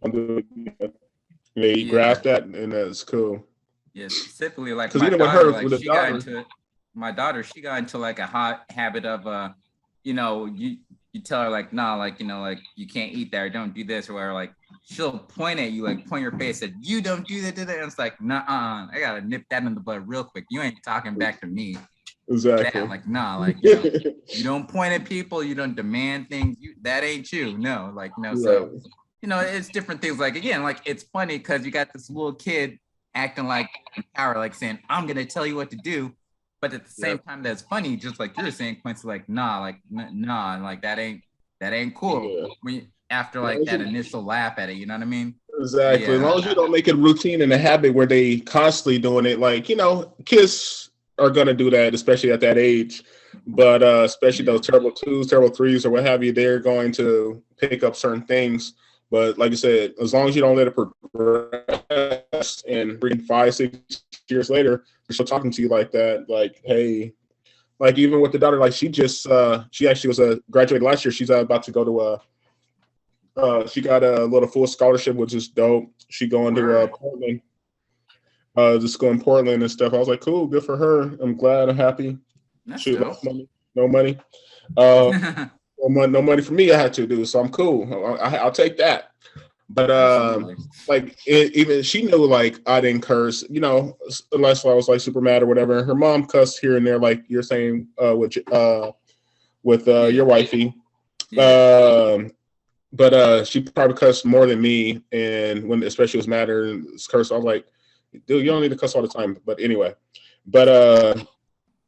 don't do it. They grasp that, and that's cool. Yeah, specifically like because my even with daughter, her, like with the she got daughter, into my daughter, she got into like a hot habit of you know, you tell her like, nah, like, you know, like you can't eat that or don't do this or whatever, like she'll point at you, like point your face at you don't do that, and it's like, nah, I gotta nip that in the bud real quick. You ain't talking back to me. exactly. That, like, nah, like you, know, you don't point at people, you don't demand things, that ain't you. No, like no, so you know, it's different things. Like again, like it's funny because you got this little kid acting like power, like saying, I'm gonna tell you what to do. But at the same time, that's funny, just like you're saying, Quincy, like, nah, like nah, like that ain't cool. Yeah. When you, after like that initial laugh at it, you know what I mean? Exactly. As long as you don't make it a routine and a habit where they constantly doing it, like, you know, kids are gonna do that, especially at that age. But especially those terrible twos, terrible threes, or what have you, they're going to pick up certain things. But like I said, as long as you don't let it progress and bring 5, 6 years later, they're still talking to you like that, like, hey, like even with the daughter, like she actually was graduated last year. She's about to go to she got a little full scholarship, which is dope. She going to Portland, just going Portland and stuff. I was like, cool, good for her. I'm glad, I'm happy. That's She dope. no money. No money for me. I had to do, so I'm cool. I'll take that. But even she knew like I didn't curse, you know, unless I was like super mad or whatever. Her mom cussed here and there, like you're saying with your wifey. But she probably cussed more than me, and when especially was mad or cursed, I was like, dude, you don't need to cuss all the time. But anyway, but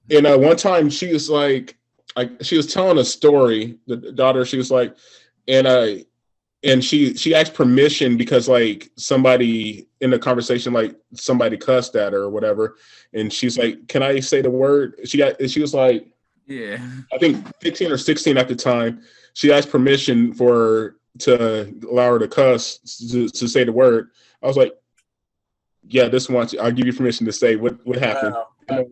one time she was like she was telling a story, the daughter, she was like, and she asked permission because like somebody in the conversation, like somebody cussed at her or whatever, and she's like, can I say the word? She was like, yeah, I think 15 or 16 at the time. She asked permission to allow her to cuss, to say the word. I was like, yeah, this one, I'll give you permission to say what happened. Wow.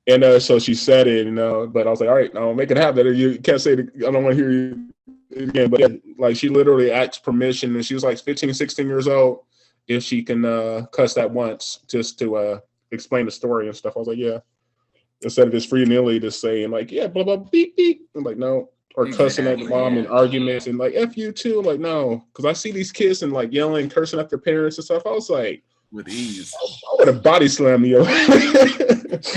And so she said it, you know, but I was like, all right, I'll make it happen. You can't say it, I don't want to hear you again. But yeah, like she literally asked permission, and she was like 15, 16 years old, if she can cuss that once, just to explain the story and stuff. I was like, yeah. Instead of just free-nilly just saying like, yeah, blah, blah, beep, beep. I'm like, no. Or cussing at the mom in arguments and like, F you too. I'm like, no. Because I see these kids and like yelling, cursing at their parents and stuff. I was like, with ease. I would have body slammed you.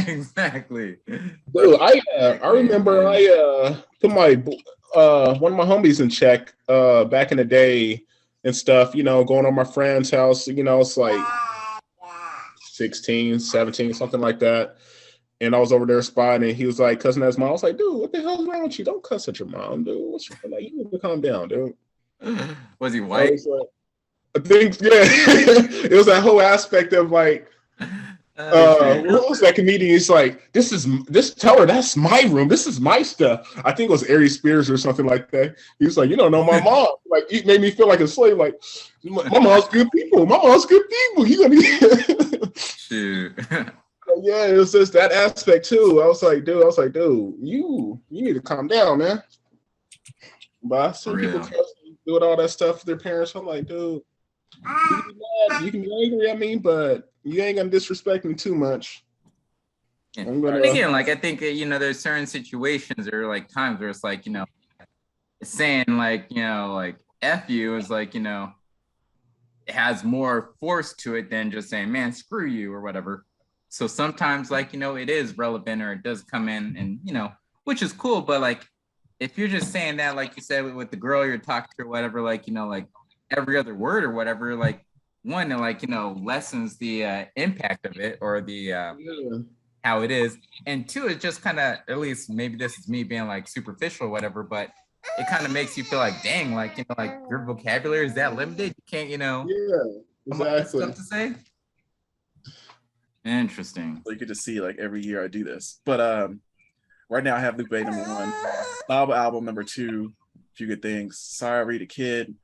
Exactly. Dude, I remember I put my one of my homies in check back in the day and stuff, you know, going on my friend's house, you know, it's like 16, 17, something like that. And I was over there spotting, and he was like cussing at his mom. I was like, dude, what the hell's wrong with you? Don't cuss at your mom, dude. What's like, you need to calm down, dude. Was he white? I think, yeah. It was that whole aspect of like, what was that comedian? He's like, tell her that's my room. This is my stuff. I think it was Ari Spears or something like that. He was like, you don't know my mom. Like, he made me feel like a slave. Like, my mom's good people. My mom's good people. You gonna shoot. Yeah, it was just that aspect too. I was like, dude, you need to calm down, man. But I see people doing all that stuff with their parents. I'm like, dude, you can be mad, you can be angry at me, but you ain't gonna disrespect me too much. Yeah. Again, like I think you know, there's certain situations or like times where it's like, you know, saying like, you know, like F you is like, you know, it has more force to it than just saying, man, screw you or whatever. So sometimes, like, you know, it is relevant or it does come in and, you know, which is cool. But like, if you're just saying that, like you said, with the girl you're talking to or whatever, like, you know, like every other word or whatever, like one, like, you know, lessens the impact of it or the how it is. And two, it just kind of, at least maybe this is me being like superficial or whatever, but it kind of makes you feel like, dang, like, you know, like your vocabulary is that limited. You can't, you know, exactly. Stuff to say. Interesting. So you get to see like every year I do this. But right now I have Lupe #1, Bob album #2, Few Good Things, Sorry I Read a Kid,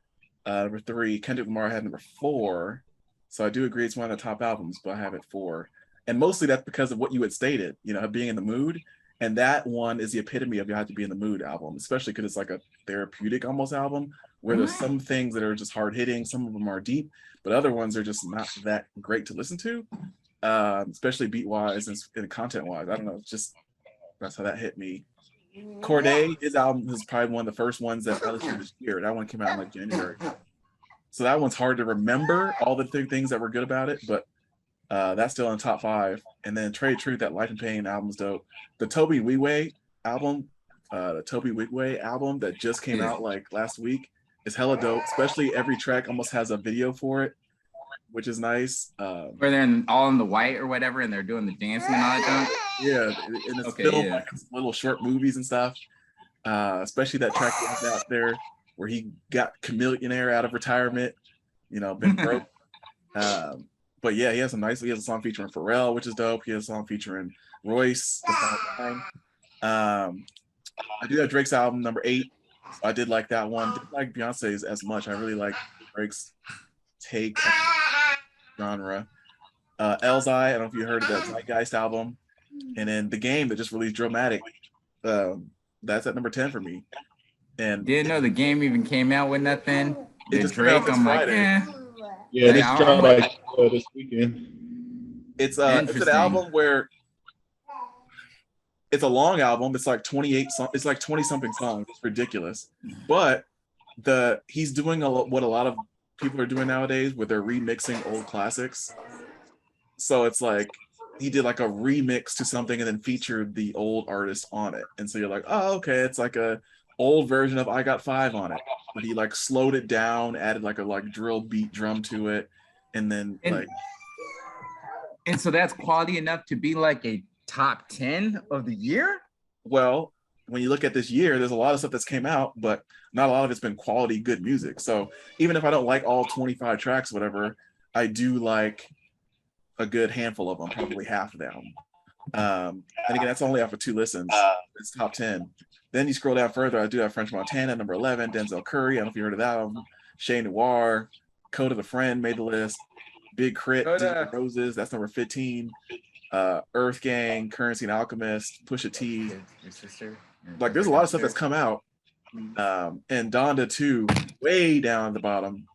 #3, Kendrick Lamar had #4. So I do agree it's one of the top albums, but I have it 4. And mostly that's because of what you had stated, being in the mood. And that one is the epitome of you have to be in the mood album, especially because it's like a therapeutic almost album where there's some things that are just hard hitting, some of them are deep, but other ones are just not that great to listen to, especially beat wise and content wise. I don't know, just that's how that hit me. Corday, his album is probably one of the first ones that I listened to this year. That one came out in like January. So that one's hard to remember all the things that were good about it, but that's still in the top 5. And then Trade Truth, that Life and Pain album's dope. The Toby Wigway album, that just came out like last week is hella dope. Especially every track almost has a video for it, which is nice. Where they're all in the white or whatever, and they're doing the dancing and all that. Yeah, and it's filmed like little short movies and stuff. Especially that track that was out there where he got Chameleonaire out of retirement, been broke. But yeah, he has a song featuring Pharrell, which is dope. He has a song featuring Royce. I do have Drake's album #8. So I did like that one. Didn't like Beyonce's as much. I really like Drake's take on genre. Elzai, I don't know if you heard of the Zeitgeist album. And then The Game that just released Dramatic. That's at #10 for me. And didn't know The Game even came out with nothing. It just Drake, I'm like, Yeah, this dropped like this weekend. It's an album where it's a long album. It's like 28 songs. It's like 20 something songs. It's ridiculous. But he's doing what a lot of people are doing nowadays, where they're remixing old classics. So it's like he did like a remix to something and then featured the old artist on it. And so you're like, oh, okay, it's like a old version of I Got 5 on it. But he like slowed it down, added like a drill beat drum to it, and then and so that's quality enough to be like a top 10 of the year? Well, when you look at this year, there's a lot of stuff that's came out, but not a lot of it's been quality, good music. So even if I don't like all 25 tracks, whatever, I do like a good handful of them, probably half of them. And again, that's only after 2 listens. It's top 10. Then you scroll down further, I do have French Montana, #11, Denzel Curry, I don't know if you heard of that album, Shay Noir, Code of the Friend made the list, Big Crit, Roses, that's #15, Earth Gang, Currency and Alchemist, Pusha T. Your sister? Like there's a lot of stuff that's come out. And Donda 2, way down at the bottom.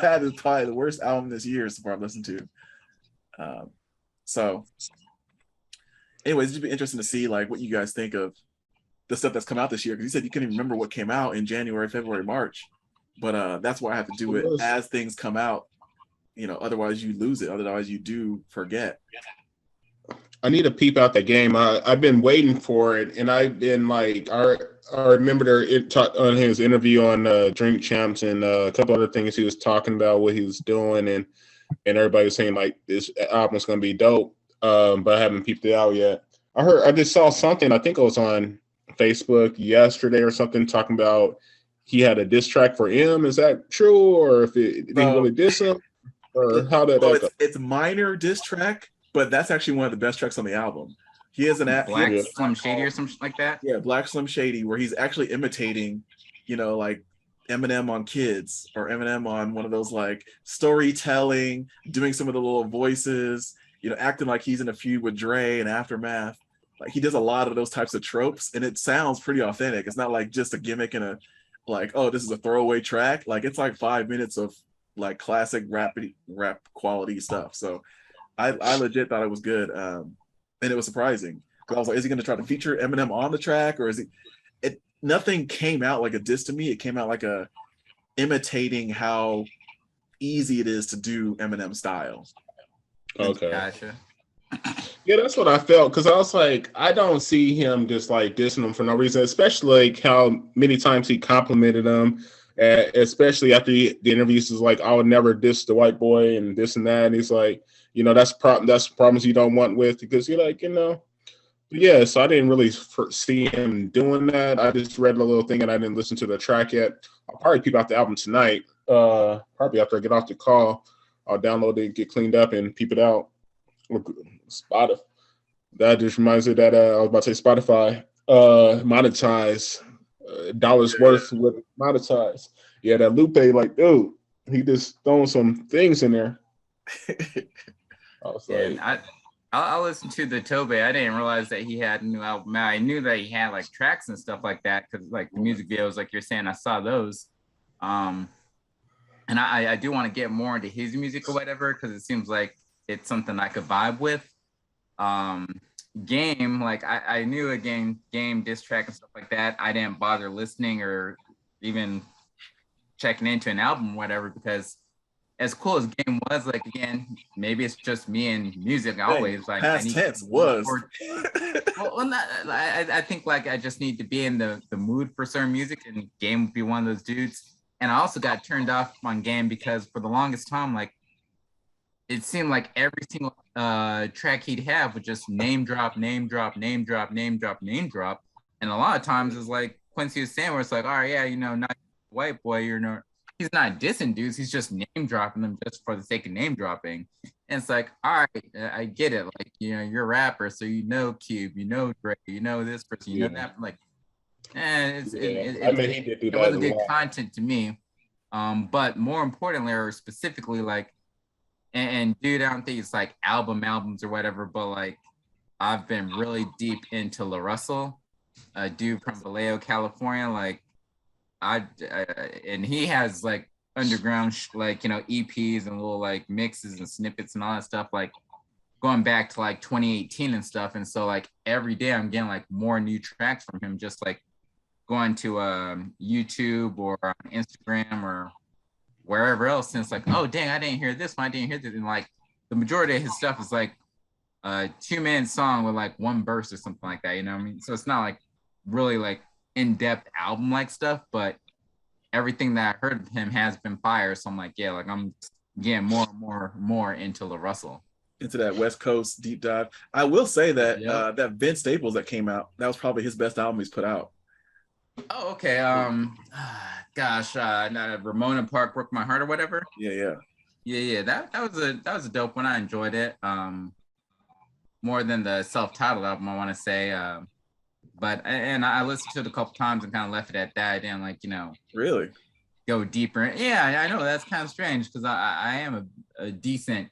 That is probably the worst album this year so far I've listened to. So anyways, it'd be interesting to see like what you guys think of the stuff that's come out this year, because you said you couldn't even remember what came out in January, February, March. But that's why I have to do it as things come out. Otherwise you lose it. Otherwise you do forget. I need to peep out the game. I've been waiting for it, and I've been like, I remember on his interview on Drink Champs and a couple other things he was talking about what he was doing, and everybody was saying like this album's gonna be dope. But I haven't peeped it out yet. I just saw something. I think it was on Facebook yesterday or something talking about he had a diss track for him. Is that true, or if he really diss him, or how did that go? It's minor diss track, but that's actually one of the best tracks on the album. He has an Black Slim Shady or something like that. Yeah, Black Slim Shady, where he's actually imitating, like Eminem on Kids, or Eminem on one of those like storytelling, doing some of the little voices, acting like he's in a feud with Dre and Aftermath. Like he does a lot of those types of tropes, and it sounds pretty authentic. It's not like just a gimmick and a like, oh, this is a throwaway track. Like it's like 5 minutes of like classic rap quality stuff. So I legit thought it was good, and it was surprising. Because I was like, is he going to try to feature Eminem on the track, or is he? Nothing came out like a diss to me. It came out like a imitating how easy it is to do Eminem style. Okay. Gotcha. Yeah, that's what I felt, because I was like, I don't see him just like dissing him for no reason, especially like how many times he complimented him, especially after the interviews is like, I would never diss the white boy and this and that. And he's like, that's problems you don't want with, because you're like, yeah, so I didn't really see him doing that. I just read a little thing and I didn't listen to the track yet. I'll probably peep out the album tonight. Probably after I get off the call, I'll download it, get cleaned up, and peep it out. Spotify. That just reminds me that I was about to say Spotify monetize dollars worth with monetize. Yeah, that Lupe, like, dude, he just throwing some things in there. I was Yeah, like, and I listened to the Tobe. I didn't realize that he had a new album. I knew that he had like tracks and stuff like that because like the music videos, like you're saying, I saw those. And I do want to get more into his music or whatever because it seems like it's something I could vibe with. Game, like I knew a game diss track and stuff like that. I didn't bother listening or even checking into an album or whatever because as cool as Game was, like again, maybe it's just me and music always. Like past tense was. I think like I just need to be in the mood for certain music, and Game would be one of those dudes. And I also got turned off on Game because for the longest time, like it seemed like every single track he'd have would just name drop, name drop, name drop, name drop, name drop. And a lot of times it's like Quincy was saying, where it's like, all right, yeah, you know, not white boy, you're not. He's not dissing dudes. He's just name dropping them just for the sake of name dropping. And it's like, all right, I get it. Like, you know, you're a rapper, so you know Cube, you know Dre, you know this person, you know that. I'm like, it wasn't good content to me. But more importantly, or specifically, like, and dude, I don't think it's like albums or whatever, but like, I've been really deep into La Russell, a dude from Vallejo, California, like. And he has like underground like, you know, EPs and little like mixes and snippets and all that stuff, like going back to like 2018 and stuff. And so like every day I'm getting like more new tracks from him, just like going to YouTube or on Instagram or wherever else. And it's like, oh dang, I didn't hear this one, I didn't hear this. And like the majority of his stuff is like a 2-minute song with like one verse or something like that, you know what I mean? So it's not like really like in-depth album like stuff, but everything that I heard of him has been fire. So I'm like, yeah, like I'm getting more into La Russell, into that West Coast deep dive. I will say that that Vince Staples that came out, that was probably his best album he's put out. Oh, okay. Ramona Park broke my heart or whatever. Yeah. That was a dope one. I enjoyed it. More than the self-titled album, I want to say. But I listened to it a couple times and kind of left it at that. I didn't like, you know, really go deeper. Yeah, I know that's kind of strange because I am a decent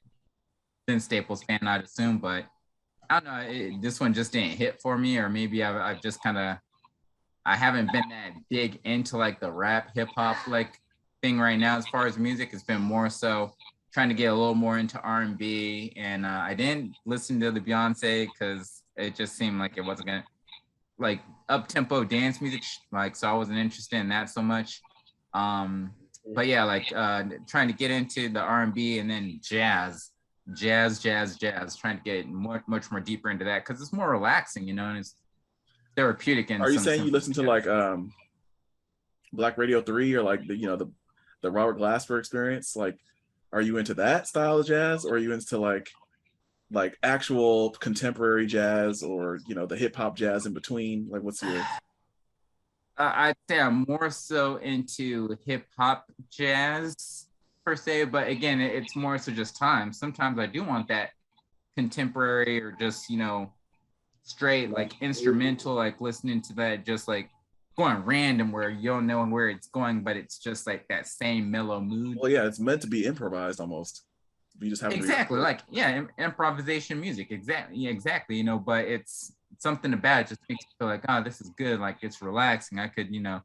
Vince Staples fan, I'd assume, but I don't know. This one just didn't hit for me, or maybe I've just kind of I haven't been that big into like the rap hip hop like thing right now as far as music. It's been more so trying to get a little more into R&B, and I didn't listen to the Beyonce because it just seemed like it wasn't gonna. Like up-tempo dance music, like, so I wasn't interested in that so much. But yeah, like trying to get into the R&B and then jazz, trying to get much more deeper into that because it's more relaxing, you know, and it's therapeutic. And are you saying you listen to like Black Radio 3 or like the Robert Glasper Experience? Like, are you into that style of jazz, or are you into like actual contemporary jazz, or you know, the hip hop jazz in between? Like, what's your I'd say I'm more so into hip hop jazz per se, but again, it's more so just time. Sometimes I do want that contemporary or just, you know, straight like instrumental, like listening to that, just like going random where you don't know where it's going, but it's just like that same mellow mood. Well, yeah, it's meant to be improvised almost. You just have exactly like improvisation music, exactly, you know, but it's something about it just makes you feel like, oh, this is good, like it's relaxing. I could, you know,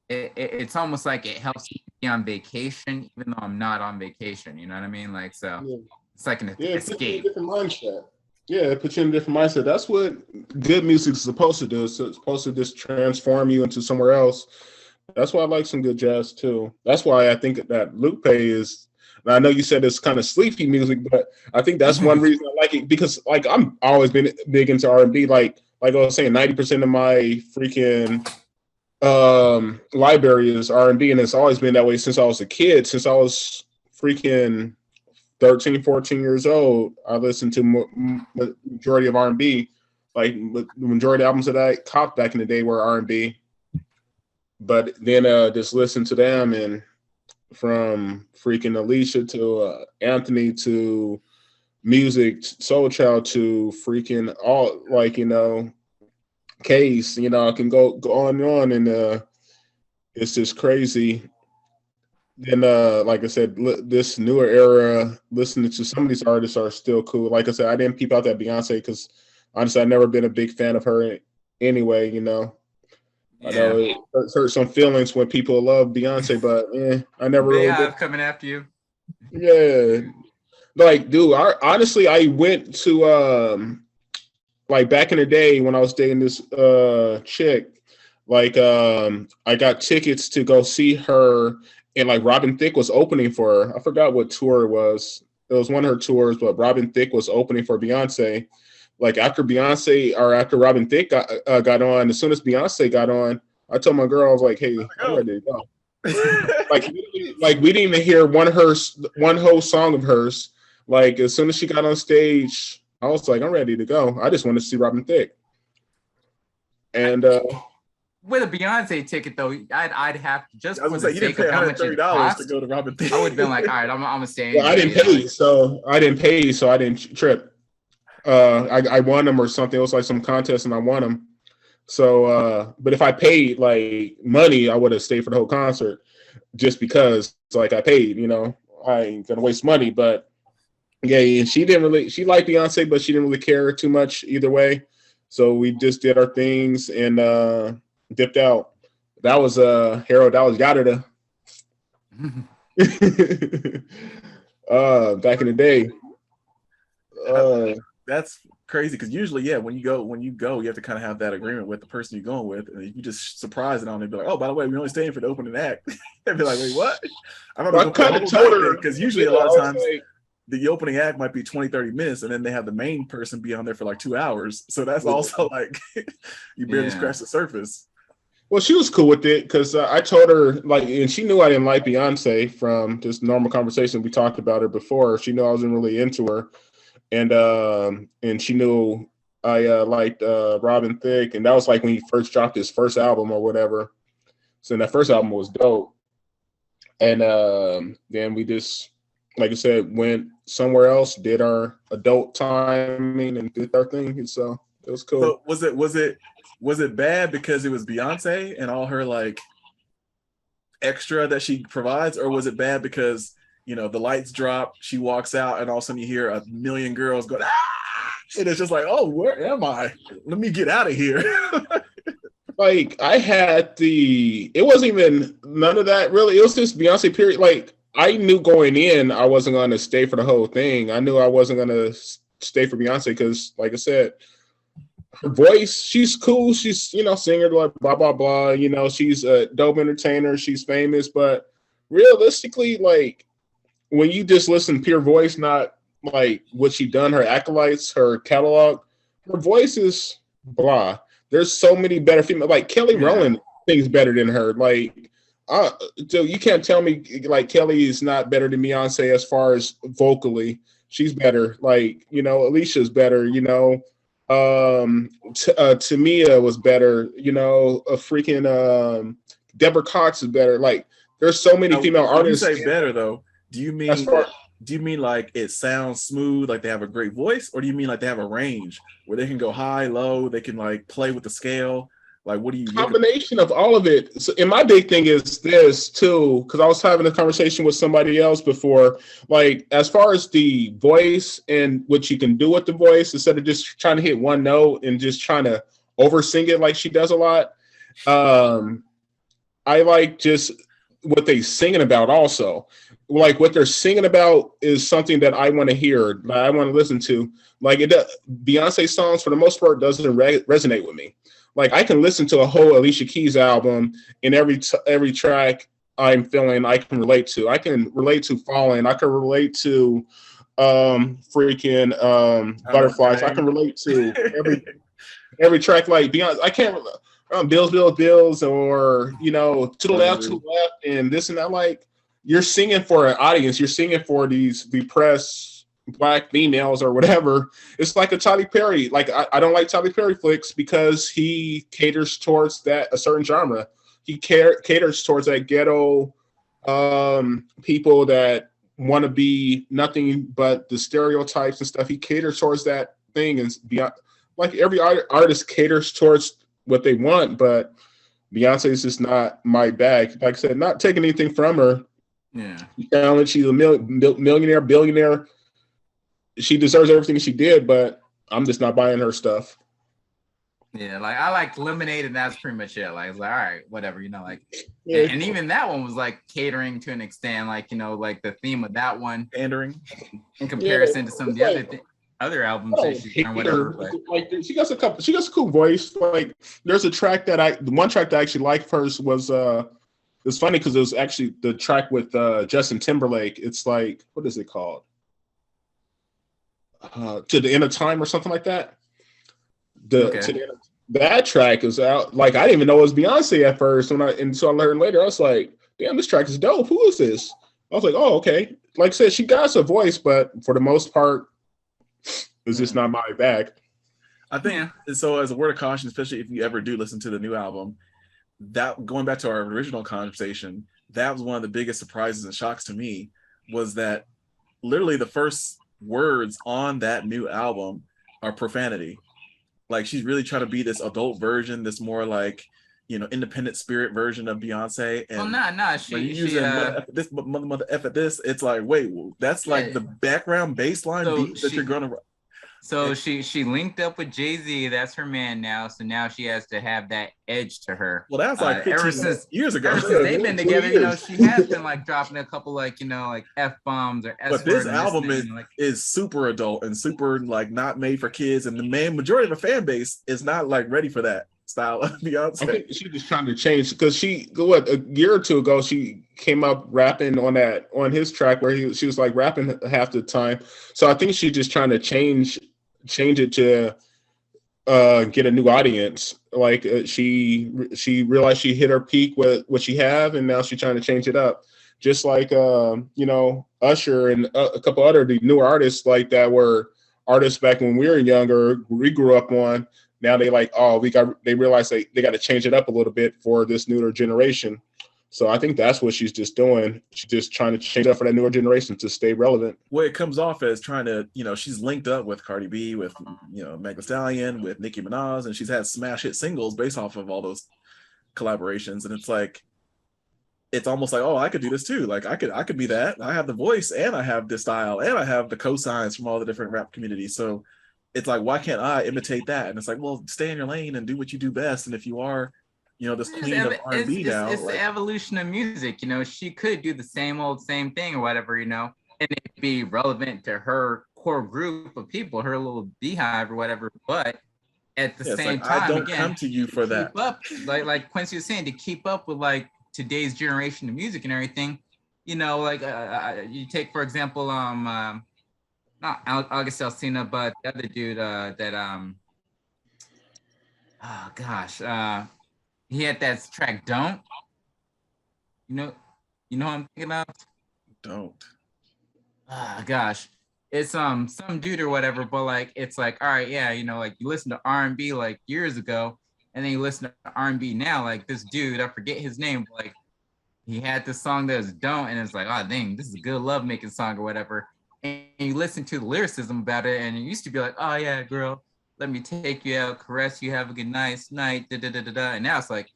it's almost like it helps me be on vacation even though I'm not on vacation, you know what I mean? Like, so it's like an escape. Different mindset. Yeah, it puts you in a different mindset. That's what good music is supposed to do. So it's supposed to just transform you into somewhere else. That's why I like some good jazz too. That's why I think that Lupe is. I know you said it's kind of sleepy music, but I think that's one reason I like it, because like I'm always been big into R&B. Like I was saying, 90% of my freaking library is R&B, and it's always been that way since I was a kid. Since I was freaking 13, 14 years old, I listened to the majority of R&B. Like the majority of albums that I copped back in the day were R&B. But then just listen to them, and from freaking Alicia to Anthony to music, Soul Child to freaking all like Case. I can go on and on, and it's just crazy. Then, like I said, this newer era, listening to some of these artists are still cool. Like I said, I didn't peep out that Beyonce because honestly, I've never been a big fan of her anyway. I know it hurt some feelings when people love Beyonce, but I never really did. Coming after you. Yeah, like, dude, honestly, I went to like back in the day when I was dating this chick, like I got tickets to go see her, and like Robin Thicke was opening for her. I forgot what tour it was. It was one of her tours, but Robin Thicke was opening for Beyonce. Like after Robin Thicke got on, as soon as Beyonce got on, I told my girl, I was like, "Hey, I'm ready to go." like we didn't even hear one whole song of hers. Like as soon as she got on stage, I was like, I'm ready to go. I just want to see Robin Thicke. And with a Beyonce ticket though, I'd have to just for the sake of how much it cost, to go to Robin Thicke. I would have been like, all right, I'm gonna stay. Well, I didn't pay, so I didn't trip. I won them or something. It was like some contest, and I won them. So, but if I paid like money, I would have stayed for the whole concert, just because like I paid. I ain't gonna waste money. But yeah, she liked Beyonce, but she didn't really care too much either way. So we just did our things and dipped out. That was Harold. That was Yada. Back in the day. That's crazy because usually, when you go, you have to kind of have that agreement with the person you're going with, and you just surprise it on them. Be like, oh, by the way, we're only staying for the opening act. They'd be like, wait, what? I kind of told her because usually a lot of times the opening act might be 20-30 minutes, and then they have the main person be on there for like 2 hours. So that's also like you barely scratch the surface. Well, she was cool with it because I told her and she knew I didn't like Beyonce from just normal conversation. We talked about her before. She knew I wasn't really into her. And she knew I liked Robin Thicke, and that was like when he first dropped his first album or whatever. So that first album was dope. And then we just, like I said, went somewhere else, did our adult timing, and did our thing. And so it was cool. So was it bad because it was Beyonce and all her like extra that she provides, or was it bad because the lights drop, she walks out, and all of a sudden you hear a million girls go, ah! And it's just like, oh, where am I? Let me get out of here. Like, it wasn't even none of that, really. It was just Beyonce, period. Like, I knew going in, I wasn't going to stay for the whole thing. I knew I wasn't going to stay for Beyonce because, like I said, her voice, she's cool. She's, singer, like, blah, blah, blah. She's a dope entertainer. She's famous. But realistically, like, when you just listen to pure voice, not like what she done, her acolytes, her catalog, her voice is blah. There's so many better female, like Kelly Rowland sings better than her. Like, so you can't tell me like Kelly is not better than Beyonce as far as vocally. She's better. Like, Alicia's better. Tamia was better. A freaking Deborah Cox is better. Like, there's so many female artists. When you say better though, do you mean like it sounds smooth, like they have a great voice, or do you mean like they have a range where they can go high, low, they can like play with the scale? Like, what do you combination of all of it? So, and my big thing is this too, because I was having a conversation with somebody else before. Like, as far as the voice and what you can do with the voice, instead of just trying to hit one note and just trying to over sing it like she does a lot. I like just what they singing about also. Like, what they're singing about is something that I want to hear, that I want to listen to. Like, Beyonce songs, for the most part, doesn't resonate with me. Like, I can listen to a whole Alicia Keys album, and every track I'm feeling I can relate to. I can relate to Falling. I can relate to Butterflies. I can relate to every track. Like, Beyonce, I can't Bills, or, To the Left, and this and that. Like, you're singing for an audience. You're singing for these depressed Black females or whatever. It's like a Tyler Perry. Like, I don't like Tyler Perry flicks because he caters towards a certain genre. He caters towards that ghetto people that want to be nothing but the stereotypes and stuff. He caters towards that thing, and beyond, like every artist caters towards what they want, but Beyonce is just not my bag. Like I said, not taking anything from her. Yeah. She's a millionaire, billionaire. She deserves everything she did, but I'm just not buying her stuff. Yeah, like I like Lemonade, and that's pretty much it. Like, it's like, all right, whatever, you know, like, Yeah. and even that one was like catering to an extent, like, you know, like the theme of that one, pandering in comparison to some of the other albums that she's done, whatever. But. Like, she got a cool voice. Like, there's a track the one track that I actually liked first was it's funny because it was actually the track with Justin Timberlake. It's like, what is it called? To the End of Time or something like that. That track is out. Like, I didn't even know it was Beyonce at first. So I learned later, I was like, damn, this track is dope. Who is this? I was like, oh, okay. Like I said, she got a voice, but for the most part, it's just not my bag. I think so. As a word of caution, especially if you ever do listen to the new album, that going back to our original conversation, that was one of the biggest surprises and shocks to me, was that literally the first words on that new album are profanity. Like, she's really trying to be this adult version, this more like, you know, independent spirit version of Beyonce. And she using mother F at this, it's like, wait, that's like the background baseline beat that you're gonna. So she linked up with Jay-Z. That's her man now. So now she has to have that edge to her. Well, that's like 15 years ago. Ever since they've been together, you know, she has been like dropping a couple like, you know, like F-bombs or S-words. But this album is super adult and super like not made for kids, and the main majority of the fan base is not like ready for that style of Beyonce. I think she's just trying to change, because a year or two ago she came up rapping on his track where she was like rapping half the time. So I think she's just trying to change it to get a new audience. Like she realized she hit her peak with what she have, and now she's trying to change it up. Just like you know, Usher and a couple other newer artists like that were artists back when we were younger, we grew up on. Now they like, they realize they got to change it up a little bit for this newer generation. So I think that's what she's just doing. She's just trying to change up for that newer generation to stay relevant. Well, it comes off as trying to, you know, she's linked up with Cardi B, with, you know, Meg Thee Stallion, with Nicki Minaj, and she's had smash hit singles based off of all those collaborations. And it's like, it's almost like, oh, I could do this too. Like I could be that. I have the voice, and I have the style, and I have the cosigns from all the different rap communities. So it's like, why can't I imitate that? And it's like, well, stay in your lane and do what you do best. And if you are, you know, this queen of R&B now. It's the evolution of music. You know, she could do the same thing or whatever, you know, and it'd be relevant to her core group of people, her little beehive or whatever. But at the same time, I don't come to you for that. Up, like Quincy was saying, to keep up with like today's generation of music and everything, you know, like you take, for example, not August Alsina, but the other dude he had that track Don't. You know what I'm thinking of? Don't. Gosh. It's some dude or whatever, but like it's like, all right, yeah, you know, like you listen to R&B like years ago, and then you listen to R&B now, like this dude, I forget his name, but like he had this song that was Don't, and it's like, oh dang, this is a good lovemaking song or whatever. And you listen to the lyricism about it, and it used to be like, oh yeah, girl, let me take you out, caress you, have a good night, and now it's like,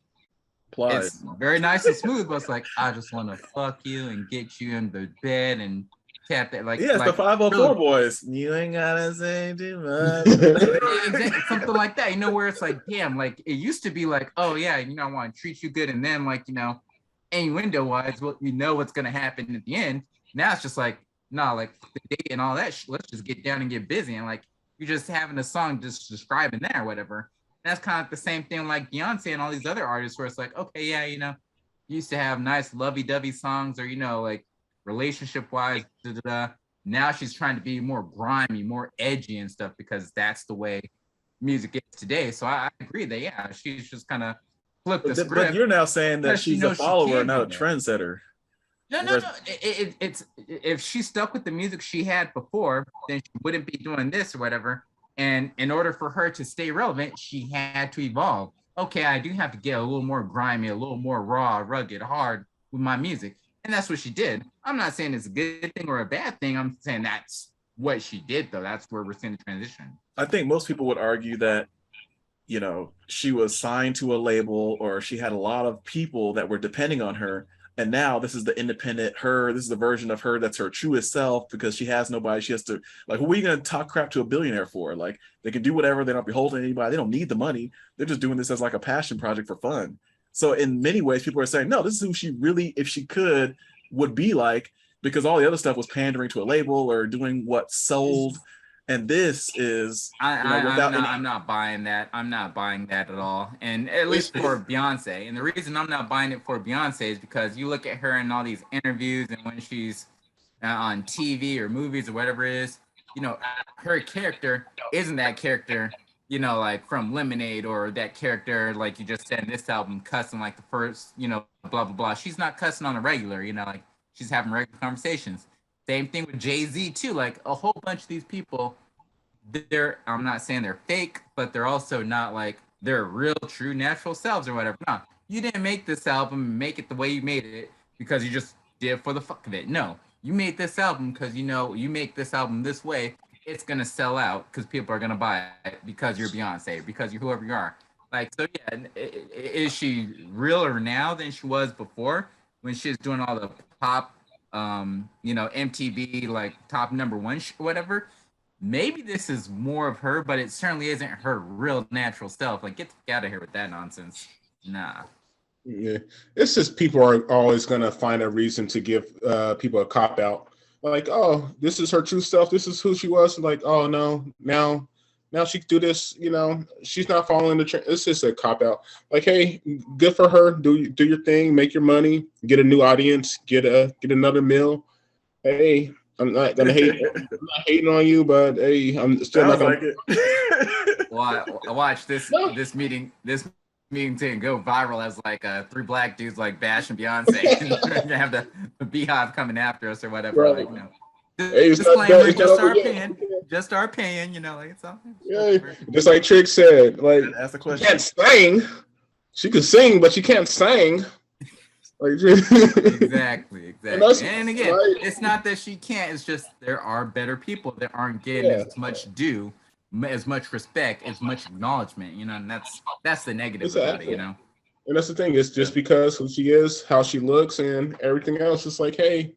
it's very nice and smooth, but it's like, I just want to fuck you and get you in the bed and tap that, like, yeah, it's like, the 504 really, boys. You ain't gotta say too much. Exactly, something like that, you know, where it's like, damn, like it used to be like, oh yeah, you know, I want to treat you good, and then like, you know, innuendo wise, well, you know what's gonna happen at the end. Now it's just like, nah, like the date and all that, let's just get down and get busy, and like you're just having a song just describing that or whatever. And that's kind of the same thing like Beyonce and all these other artists, where it's like, okay, yeah, you know, you used to have nice lovey-dovey songs, or, you know, like relationship wise, now she's trying to be more grimy, more edgy and stuff, because that's the way music is today. So I agree that, yeah, she's just kind of flipped the script. But you're now saying that she's a follower, not a trendsetter. No. It's if she stuck with the music she had before, then she wouldn't be doing this or whatever. And in order for her to stay relevant, she had to evolve. Okay, I do have to get a little more grimy, a little more raw, rugged, hard with my music. And that's what she did. I'm not saying it's a good thing or a bad thing. I'm saying that's what she did, though. That's where we're seeing the transition. I think most people would argue that, you know, she was signed to a label or she had a lot of people that were depending on her. And now this is the independent her. This is the version of her that's her truest self because she has nobody. She has to, like, what are you going to talk crap to a billionaire for? Like, they can do whatever. They're not beholden to anybody. They don't need the money. They're just doing this as like a passion project for fun. So in many ways, people are saying, no, this is who she really, if she could, would be like, because all the other stuff was pandering to a label or doing what sold. And this is, I'm not buying that. I'm not buying that at all. And at least for Beyonce. And the reason I'm not buying it for Beyonce is because you look at her in all these interviews and when she's on TV or movies or whatever it is, you know, her character isn't that character, you know, like from Lemonade or that character, like you just said in this album, cussing like the first, you know, blah, blah, blah. She's not cussing on a regular, you know, like she's having regular conversations. Same thing with Jay-Z too. Like a whole bunch of these people, I'm not saying they're fake, but they're also not like their real, true, natural selves or whatever. No, you didn't make this album and make it the way you made it because you just did it for the fuck of it. No, you made this album because you know you make this album this way, it's gonna sell out because people are gonna buy it because you're Beyonce, because you're whoever you are. Like, so yeah, is she realer now than she was before when she's doing all the pop, you know, MTV like top number one whatever? Maybe this is more of her, but it certainly isn't her real natural self. Like, get the fuck out of here with that nonsense. Nah. Yeah, it's just people are always gonna find a reason to give people a cop out. Like, oh, this is her true self. This is who she was. Like, oh no, now she can do this. You know, she's not following the trend. It's just a cop out. Like, hey, good for her. Do your thing. Make your money. Get a new audience. Get another meal. Hey, I'm not gonna hate. I'm not hating on you, but hey, I'm still not gonna. Like it. Well, I watched this meeting didn't go viral as like three black dudes like bashing Beyonce and we're gonna have the beehive coming after us or whatever. Right. Like, you know, hey, disclaimer, just our opinion, you know, like it's all. Yeah, just like Trick said, like ask the question. She can't sing. She can sing, but she can't sing. Like, exactly. And again, right. It's not that she can't. It's just there are better people that aren't getting as much due, as much respect, as much acknowledgement. You know, and that's the negative about it. You know, and that's the thing. It's just because who she is, how she looks, and everything else. It's like, hey,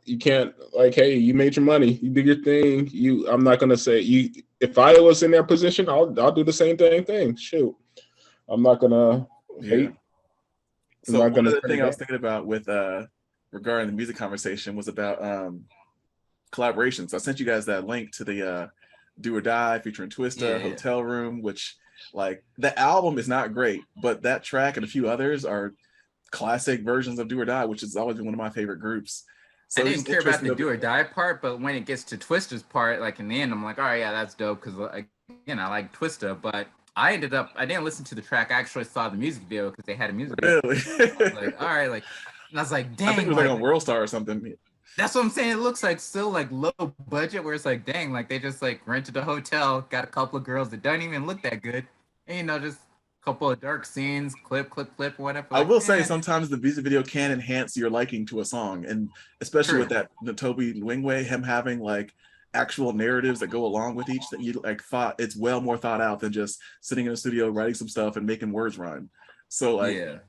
you can't. Like, hey, you made your money. You did your thing. I'm not gonna say you. If I was in their position, I'll do the same thing. Shoot, I'm not gonna hate. So one other thing I was thinking about with regarding the music conversation was about collaborations. I sent you guys that link to the Do or Die featuring Twista, Hotel Room, which like the album is not great, but that track and a few others are classic versions of Do or Die, which has always been one of my favorite groups. So I didn't care about the Do or Die part, but when it gets to Twista's part, like in the end, I'm like, all right, yeah, that's dope because again, I like Twista, but I didn't listen to the track. I actually saw the music video because they had a music video. Really? Like, all right, like, and I was like, dang. I think it was like on World Star or something. That's what I'm saying. It looks like still like low budget, where it's like, dang, like they just like rented a hotel, got a couple of girls that don't even look that good, and you know, just a couple of dark scenes, clip, whatever. I will say sometimes the music video can enhance your liking to a song, and especially with that the Toby Wingway, him having like actual narratives that go along with each that you like thought it's well more thought out than just sitting in a studio writing some stuff and making words rhyme. So like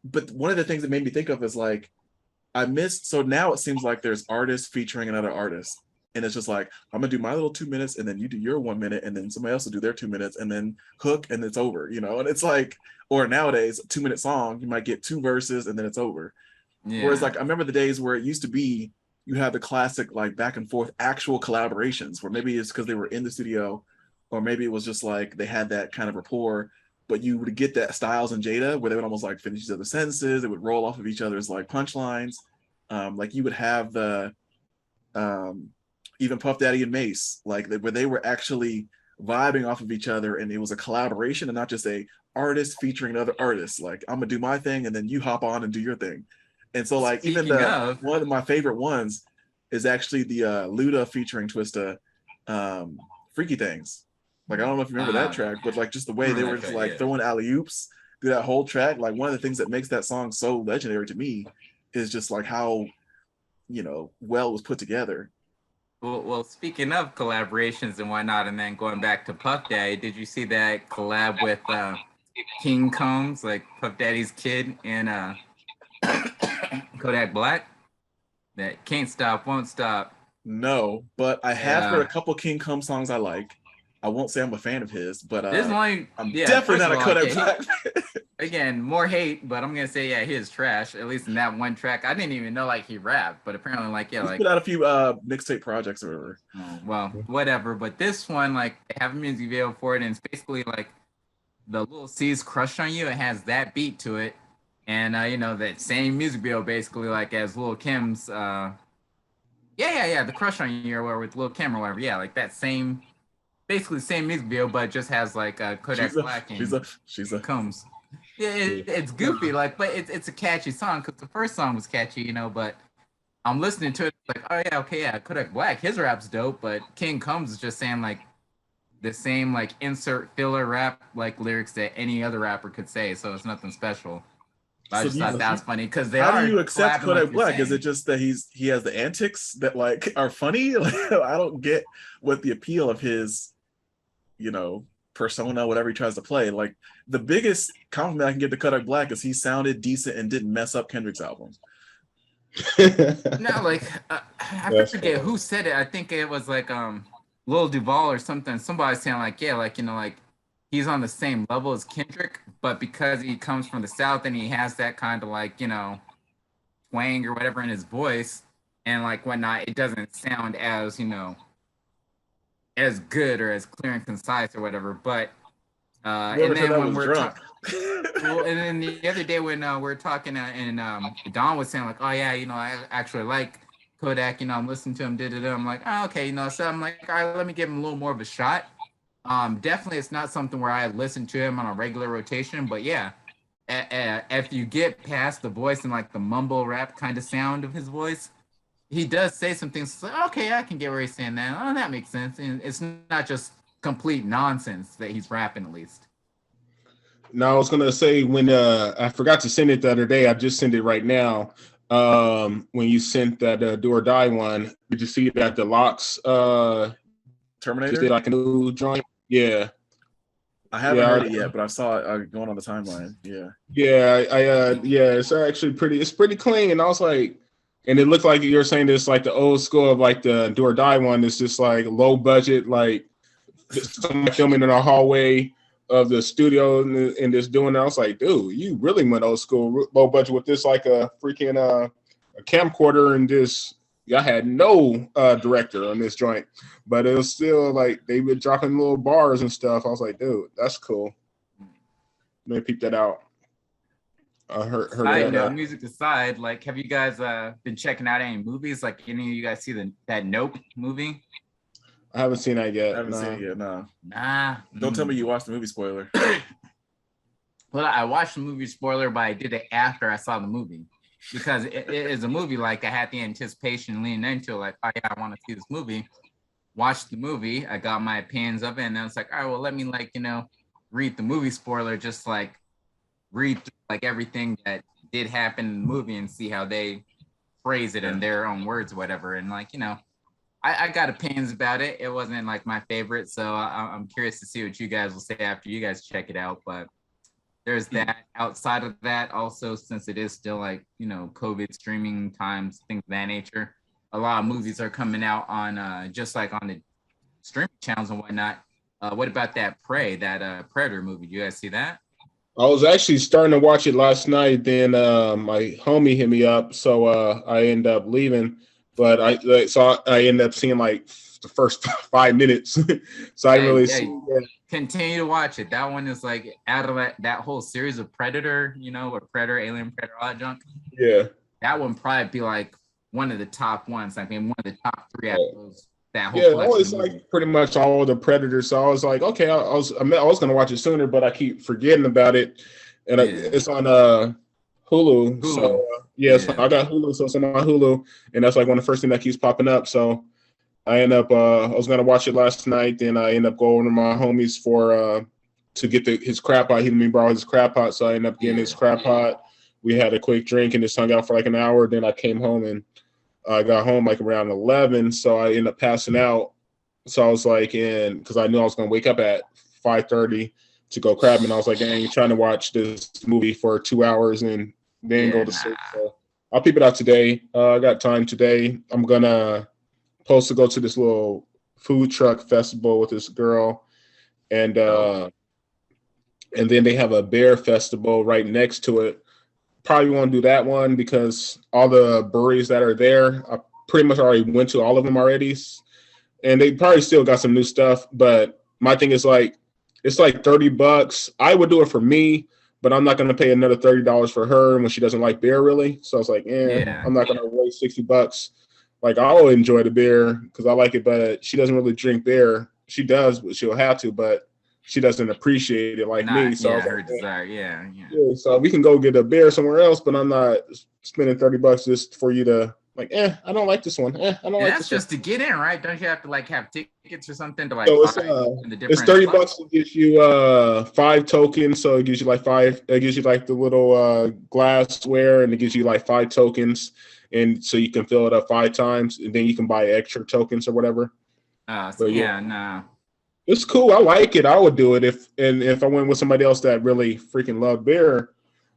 but one of the things that made me think of is like so now it seems like there's artists featuring another artist, and it's just like I'm gonna do my little 2 minutes and then you do your 1 minute and then somebody else will do their 2 minutes and then hook and it's over, you know. And it's like, or nowadays 2 minute song you might get 2 verses and then it's over. Whereas like I remember the days where it used to be you have the classic like back and forth actual collaborations where maybe it's because they were in the studio or maybe it was just like they had that kind of rapport, but you would get that Styles and Jada where they would almost like finish each other's sentences. They would roll off of each other's like punchlines. Like you would have the even Puff Daddy and Mace, like where they were actually vibing off of each other and it was a collaboration and not just a artist featuring another artist. Like I'm gonna do my thing and then you hop on and do your thing. And so like one of my favorite ones is actually the Luda featuring Twista, Freaky Things. Like I don't know if you remember that track, but like just the way they were just like throwing alley-oops through that whole track. Like one of the things that makes that song so legendary to me is just like how, well it was put together. Well, speaking of collaborations and whatnot, and then going back to Puff Daddy, did you see that collab with King Combs, like Puff Daddy's kid, and Kodak Black? That Can't Stop, Won't Stop. No, but I have heard a couple King Cum songs I like. I won't say I'm a fan of his, but I'm definitely not a Kodak Black. Again, more hate, but I'm gonna say he is trash. At least in that one track, I didn't even know like he rapped, but apparently he's put out a few mixtape projects or whatever. Oh, well, whatever. But this one, like, they have a music video for it, and it's basically like the Lil C's "Crush on You." It has that beat to it, and that same music video basically like as Lil Kim's. The "Crush on You" or with Lil Kim or whatever. Yeah, like that same. Basically the same music video, but it just has like Kodak Black and she's a Combs. Yeah, it's goofy, like, but it's a catchy song because the first song was catchy, but I'm listening to it like, oh yeah, okay, yeah, Kodak Black, his rap's dope, but King Combs is just saying like the same like insert filler rap like lyrics that any other rapper could say, so it's nothing special. I just thought that was funny because how do you accept Kodak Black? Is it just that he has the antics that like are funny? Like, I don't get what the appeal of his persona, whatever he tries to play. Like the biggest compliment I can give to Kodak Black is he sounded decent and didn't mess up Kendrick's album. No, like I forget who said it. I think it was like Lil Duval or something. Somebody saying like, yeah, like like he's on the same level as Kendrick, but because he comes from the South and he has that kind of like twang or whatever in his voice and like whatnot, it doesn't sound as as good or as clear and concise or whatever, but and then when we're talking, and then the other day when we're talking and Don was saying like, oh yeah, I actually like Kodak, I'm listening to him, I'm like, oh, okay, so I'm like, all right, let me give him a little more of a shot. Definitely it's not something where I listen to him on a regular rotation, but yeah, if you get past the voice and like the mumble rap kind of sound of his voice, he does say some things like, okay, I can get where he's saying that. Oh, that makes sense. And it's not just complete nonsense that he's rapping, at least. No, I was going to say when I forgot to send it the other day, I just sent it right now. When you sent that Do or Die one, did you see that the Locks Terminator just did like a new joint? Yeah. I haven't heard it yet, but I saw it going on the timeline. Yeah. Yeah, it's actually pretty clean. And I was like, and it looked like you're saying this like the old school of like the Do or Die one. It's just like low budget, like someone filming in a hallway of the studio and just doing that. I was like, dude, you really went old school, low budget with this like a freaking a camcorder and this. I had no director on this joint, but it was still like they were dropping little bars and stuff. I was like, dude, that's cool. Let me peep that out. I heard that. Music aside, like, have you guys been checking out any movies? Like, any of you guys see that Nope movie? I haven't seen that yet. I haven't seen it yet. No. Nah. Don't tell me you watched the movie spoiler. Well, I watched the movie spoiler, but I did it after I saw the movie because it is a movie like I had the anticipation leaning into like, oh yeah, I want to see this movie. Watched the movie. I got my opinions of it, and then it's like, all right, well, let me like read the movie spoiler, just like read through like everything that did happen in the movie and see how they phrase it in their own words or whatever. And like, I got opinions about it. It wasn't like my favorite. So I'm curious to see what you guys will say after you guys check it out. But there's that. Outside of that, also, since it is still like, COVID streaming times, things of that nature, a lot of movies are coming out on just like on the streaming channels and whatnot. What about that Prey, that Predator movie? Do you guys see that? I was actually starting to watch it last night. Then my homie hit me up, so I ended up leaving. But I ended up seeing like the first 5 minutes, so I didn't really see it. Continue to watch it. That one is like out of that whole series of Predator, or Predator, Alien, Predator, all that junk. Yeah, that one probably be like one of the top ones. I mean, one of the top 3 out of those. That whole it's like pretty much all the Predators. So I was like, okay, I was gonna watch it sooner, but I keep forgetting about it, and it's on Hulu. So so I got Hulu, so it's on my Hulu, and that's like one of the first things that keeps popping up. So I end up I was gonna watch it last night, then I end up going to my homies for to get his crab pot. He let me borrow his crab pot, so I ended up getting his crab pot. We had a quick drink and just hung out for like an hour. Then I came home and I got home like around 11, so I ended up passing out. So I was like, because I knew I was gonna wake up at 5:30 to go crabbing. I was like, I ain't trying to watch this movie for 2 hours and then go to sleep. So I'll peep it out today. I got time today. I'm supposed to go to this little food truck festival with this girl, and then they have a bear festival right next to it. Probably won't do that one because all the breweries that are there, I pretty much already went to all of them already, and they probably still got some new stuff. But my thing is like, it's like $30. I would do it for me, but I'm not going to pay another $30 for her when she doesn't like beer really. So I was like, I'm not going to waste $60. Like, I'll enjoy the beer because I like it, but she doesn't really drink beer. She does, but she'll have to, but she doesn't appreciate it like me. So her desire, yeah. So we can go get a beer somewhere else, but I'm not spending $30 just for you to like. I don't like this one. I don't like this. That's just to get in, right? Don't you have to like have tickets or something to like? So it's $30 to get you 5 tokens. So it gives you like 5. It gives you like the little glassware, and it gives you like 5 tokens, and so you can fill it up 5 times, and then you can buy extra tokens or whatever. It's cool. I like it. I would do it if I went with somebody else that really freaking loved beer.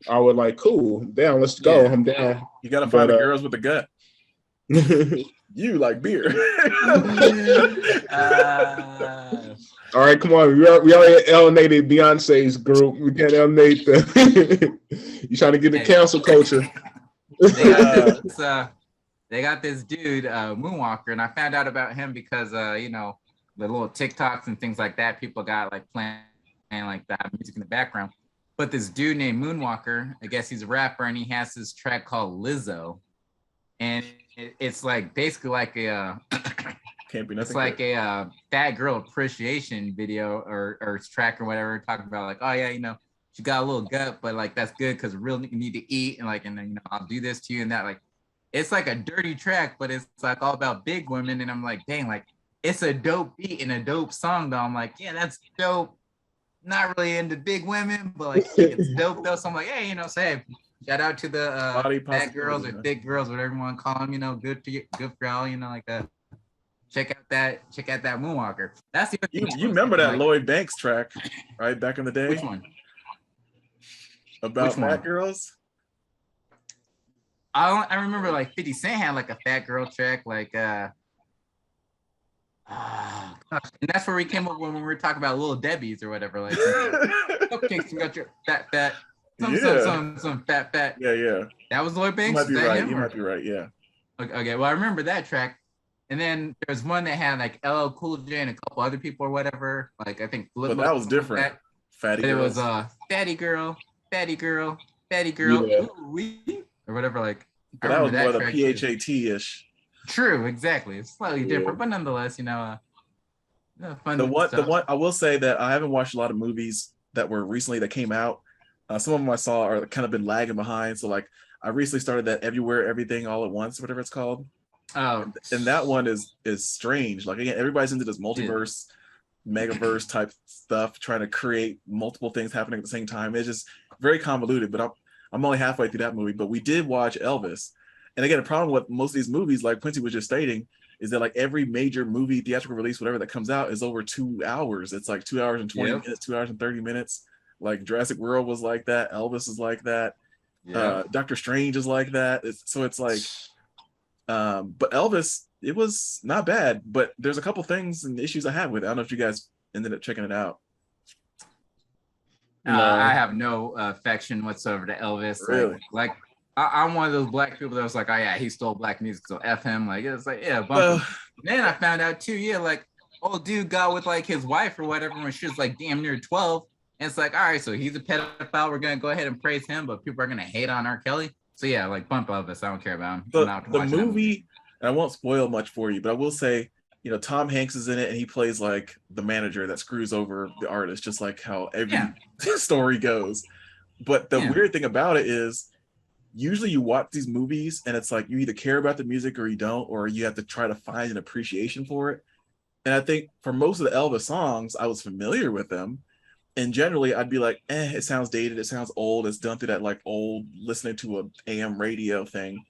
I would like, cool, down, let's go. I'm down. You gotta find the girls with the gut. You like beer. All right, come on. We already alienated Beyonce's group. We can't alienate the you trying to get the cancel culture. They got this dude, Moonwalker, and I found out about him because the little TikToks and things like that, people got like playing like that music in the background. But this dude named Moonwalker, I guess he's a rapper, and he has this track called Lizzo, and it's like basically like a can't be nothing. It's like a fat girl appreciation video or track or whatever, talking about like, oh yeah, she got a little gut, but like that's good because real need to eat, and then I'll do this to you and that. Like, it's like a dirty track, but it's like all about big women, and I'm like, dang, like. It's a dope beat and a dope song, though. I'm like, yeah, that's dope. Not really into big women, but like it's dope though. So I'm like, hey, say shout out to the fat girls or thick girls, whatever you want to call them. Good for y'all. Like that. Check out that Moonwalker. That's the you remember that Lloyd Banks track, right? Back in the day. Which one? About fat girls. I remember like 50 Cent had like a fat girl track, like gosh. And that's where we came up when we were talking about Little Debbie's or whatever. Like, cupcakes, you got your fat, some fat. Yeah. That was Lloyd Banks. You might be right. Yeah. Okay. Well, I remember that track. And then there's one that had like LL Cool J and a couple other people or whatever. Like I think. But that was different. Like Fatty. It was fatty girl, yeah. Or whatever. Like that was more the PHAT-ish. True, exactly. It's slightly different, but nonetheless, fun. The one I will say that I haven't watched a lot of movies that were recently that came out. Some of them I saw are kind of been lagging behind. So like I recently started that Everywhere Everything All at Once, whatever it's called. Oh, and that one is strange. Like again, everybody's into this multiverse, megaverse type stuff, trying to create multiple things happening at the same time. It's just very convoluted. But I'm only halfway through that movie. But we did watch Elvis. And again, the problem with most of these movies, like Quincy was just stating, is that like every major movie, theatrical release, whatever that comes out is over 2 hours. It's like 2 hours and 20 minutes, 2 hours and 30 minutes. Like Jurassic World was like that. Elvis is like that. Doctor Strange is like that. It's like, but Elvis, it was not bad, but there's a couple things and issues I have with it. I don't know if you guys ended up checking it out. I have no affection whatsoever to Elvis. Really? Like I'm one of those black people that was like, oh yeah, he stole black music, so F him. Like it's like, yeah, bump him. Then I found out too, like old dude got with like his wife or whatever when she was like damn near 12. And it's like, all right, so he's a pedophile. We're gonna go ahead and praise him, but people are gonna hate on R. Kelly. So yeah, like bump Elvis. I don't care about him. The movie, and I won't spoil much for you, but I will say, Tom Hanks is in it and he plays like the manager that screws over the artist, just like how every story goes. But the weird thing about it is, usually you watch these movies and it's like you either care about the music or you don't, or you have to try to find an appreciation for it. And I think for most of the Elvis songs, I was familiar with them. And generally I'd be like, it sounds dated, it sounds old, it's done through that like old listening to a AM radio thing.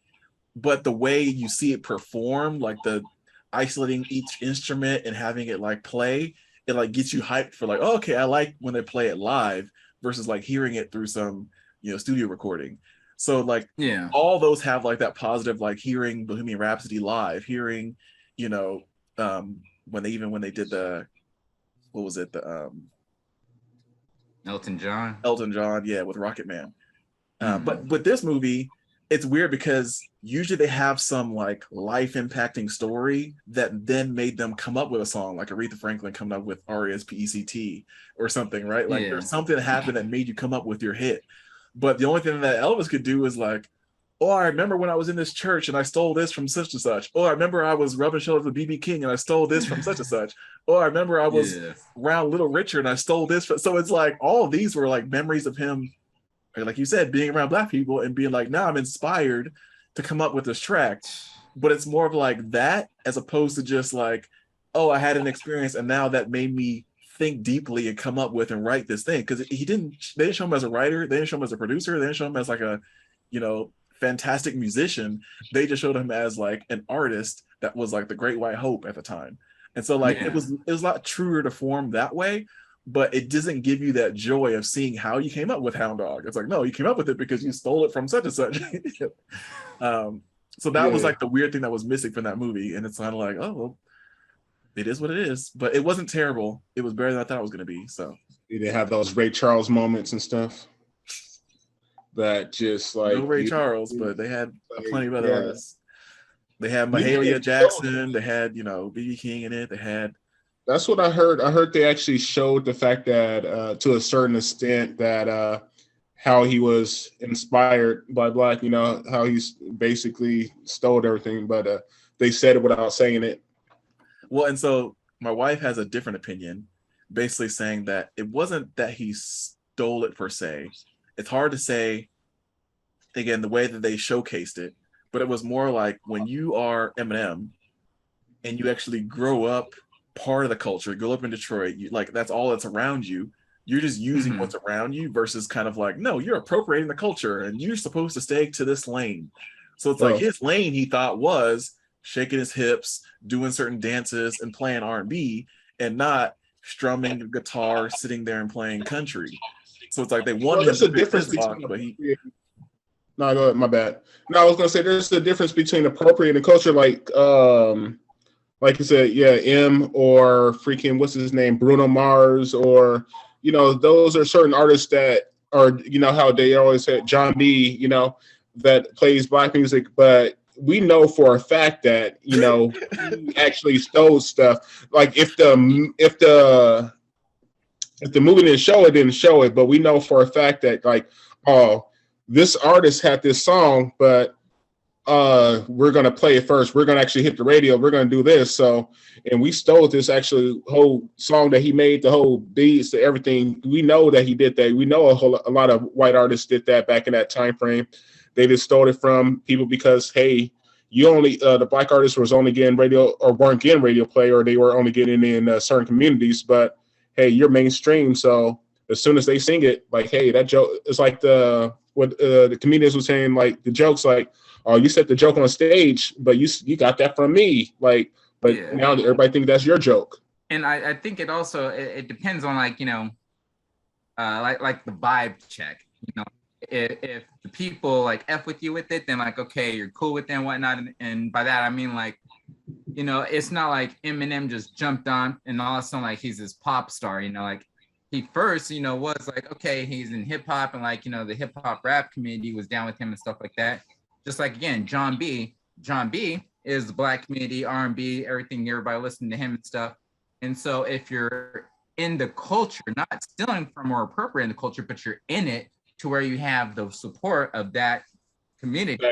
But the way you see it perform, like the isolating each instrument and having it like play, it like gets you hyped for like, oh, okay, I like when they play it live versus like hearing it through some, studio recording. So like Yeah. all those have like that positive, like hearing Bohemian Rhapsody live, hearing, you know, when they did the, what was it, the Elton John. Elton John, yeah, with Rocket Man. Mhm. But with this movie, it's weird because usually they have some like life impacting story that then made them come up with a song, like Aretha Franklin coming up with R.E.S.P.E.C.T. or something, right? Like there's something that happened that made you come up with your hit. But the only thing that Elvis could do is like, oh, I remember when I was in this church and I stole this from such and such. Oh, I remember I was rubbing shoulders with BB King and I stole this from such and such. Oh, I remember I was around Little Richard and I stole this. So it's like all of these were like memories of him, like you said, being around Black people and being like, now I'm inspired to come up with this track. But it's more of like that as opposed to just like, oh, I had an experience and now that made me think deeply and come up with and write this thing. Because they didn't show him as a writer, they didn't show him as a producer, they didn't show him as like a, fantastic musician. They just showed him as like an artist that was like the Great White Hope at the time. And so like it was a lot truer to form that way, but it doesn't give you that joy of seeing how you came up with Hound Dog. It's like, no, you came up with it because you stole it from such and such. So that was like the weird thing that was missing from that movie. And it's kind of like, oh, well, it is what it is. But it wasn't terrible. It was better than I thought it was going to be. So you didn't have those Ray Charles moments and stuff. That just like no Ray Charles, but they had plenty of other artists. They had Mahalia Jackson. They had BB King in it. They had. That's what I heard. I heard they actually showed the fact that to a certain extent that how he was inspired by Black. How he's basically stole everything, but they said it without saying it. Well, and so my wife has a different opinion, basically saying that it wasn't that he stole it per se. It's hard to say, again, the way that they showcased it, but it was more like when you are Eminem and you actually grow up part of the culture, grow up in Detroit, like that's all that's around you. You're just using what's around you versus kind of like, no, you're appropriating the culture and you're supposed to stay to this lane. So it's like his lane he thought was shaking his hips, doing certain dances and playing R&B and not strumming a guitar, sitting there and playing country. So it's like they wanted him to pick this box, but he. No, go ahead. My bad. No, I was gonna say there's a difference between appropriating culture, like you said, M or freaking what's his name, Bruno Mars, or those are certain artists that are how they always said John B, that plays Black music, but we know for a fact that he actually stole stuff. Like if the movie didn't show it, but we know for a fact that like, oh, this artist had this song, but we're gonna play it first. We're gonna actually hit the radio. We're gonna do this. So, and we stole this actually whole song that he made, the whole beats, to everything. We know that he did that. We know a lot of white artists did that back in that time frame. They just stole it from people because hey, you only the Black artists was only getting radio or weren't getting radio play, or they were only getting in certain communities, but hey, you're mainstream, so as soon as they sing it, like, hey, that joke, it's like what the comedians were saying, like the jokes, like, oh, you said the joke on stage, but you got that from me, like, but now everybody thinks that's your joke. And I think it also it depends on like like the vibe check. If the people like F with you with it, then like okay, you're cool with it and whatnot, and by that I mean like. It's not like Eminem just jumped on and all of a sudden like he's this pop star, like he first, was like, okay, he's in hip hop and like, the hip hop rap community was down with him and stuff like that. Just like, again, John B is the Black community, R&B, everything, everybody listening to him and stuff. And so if you're in the culture, not stealing from or appropriating the culture, but you're in it to where you have the support of that community,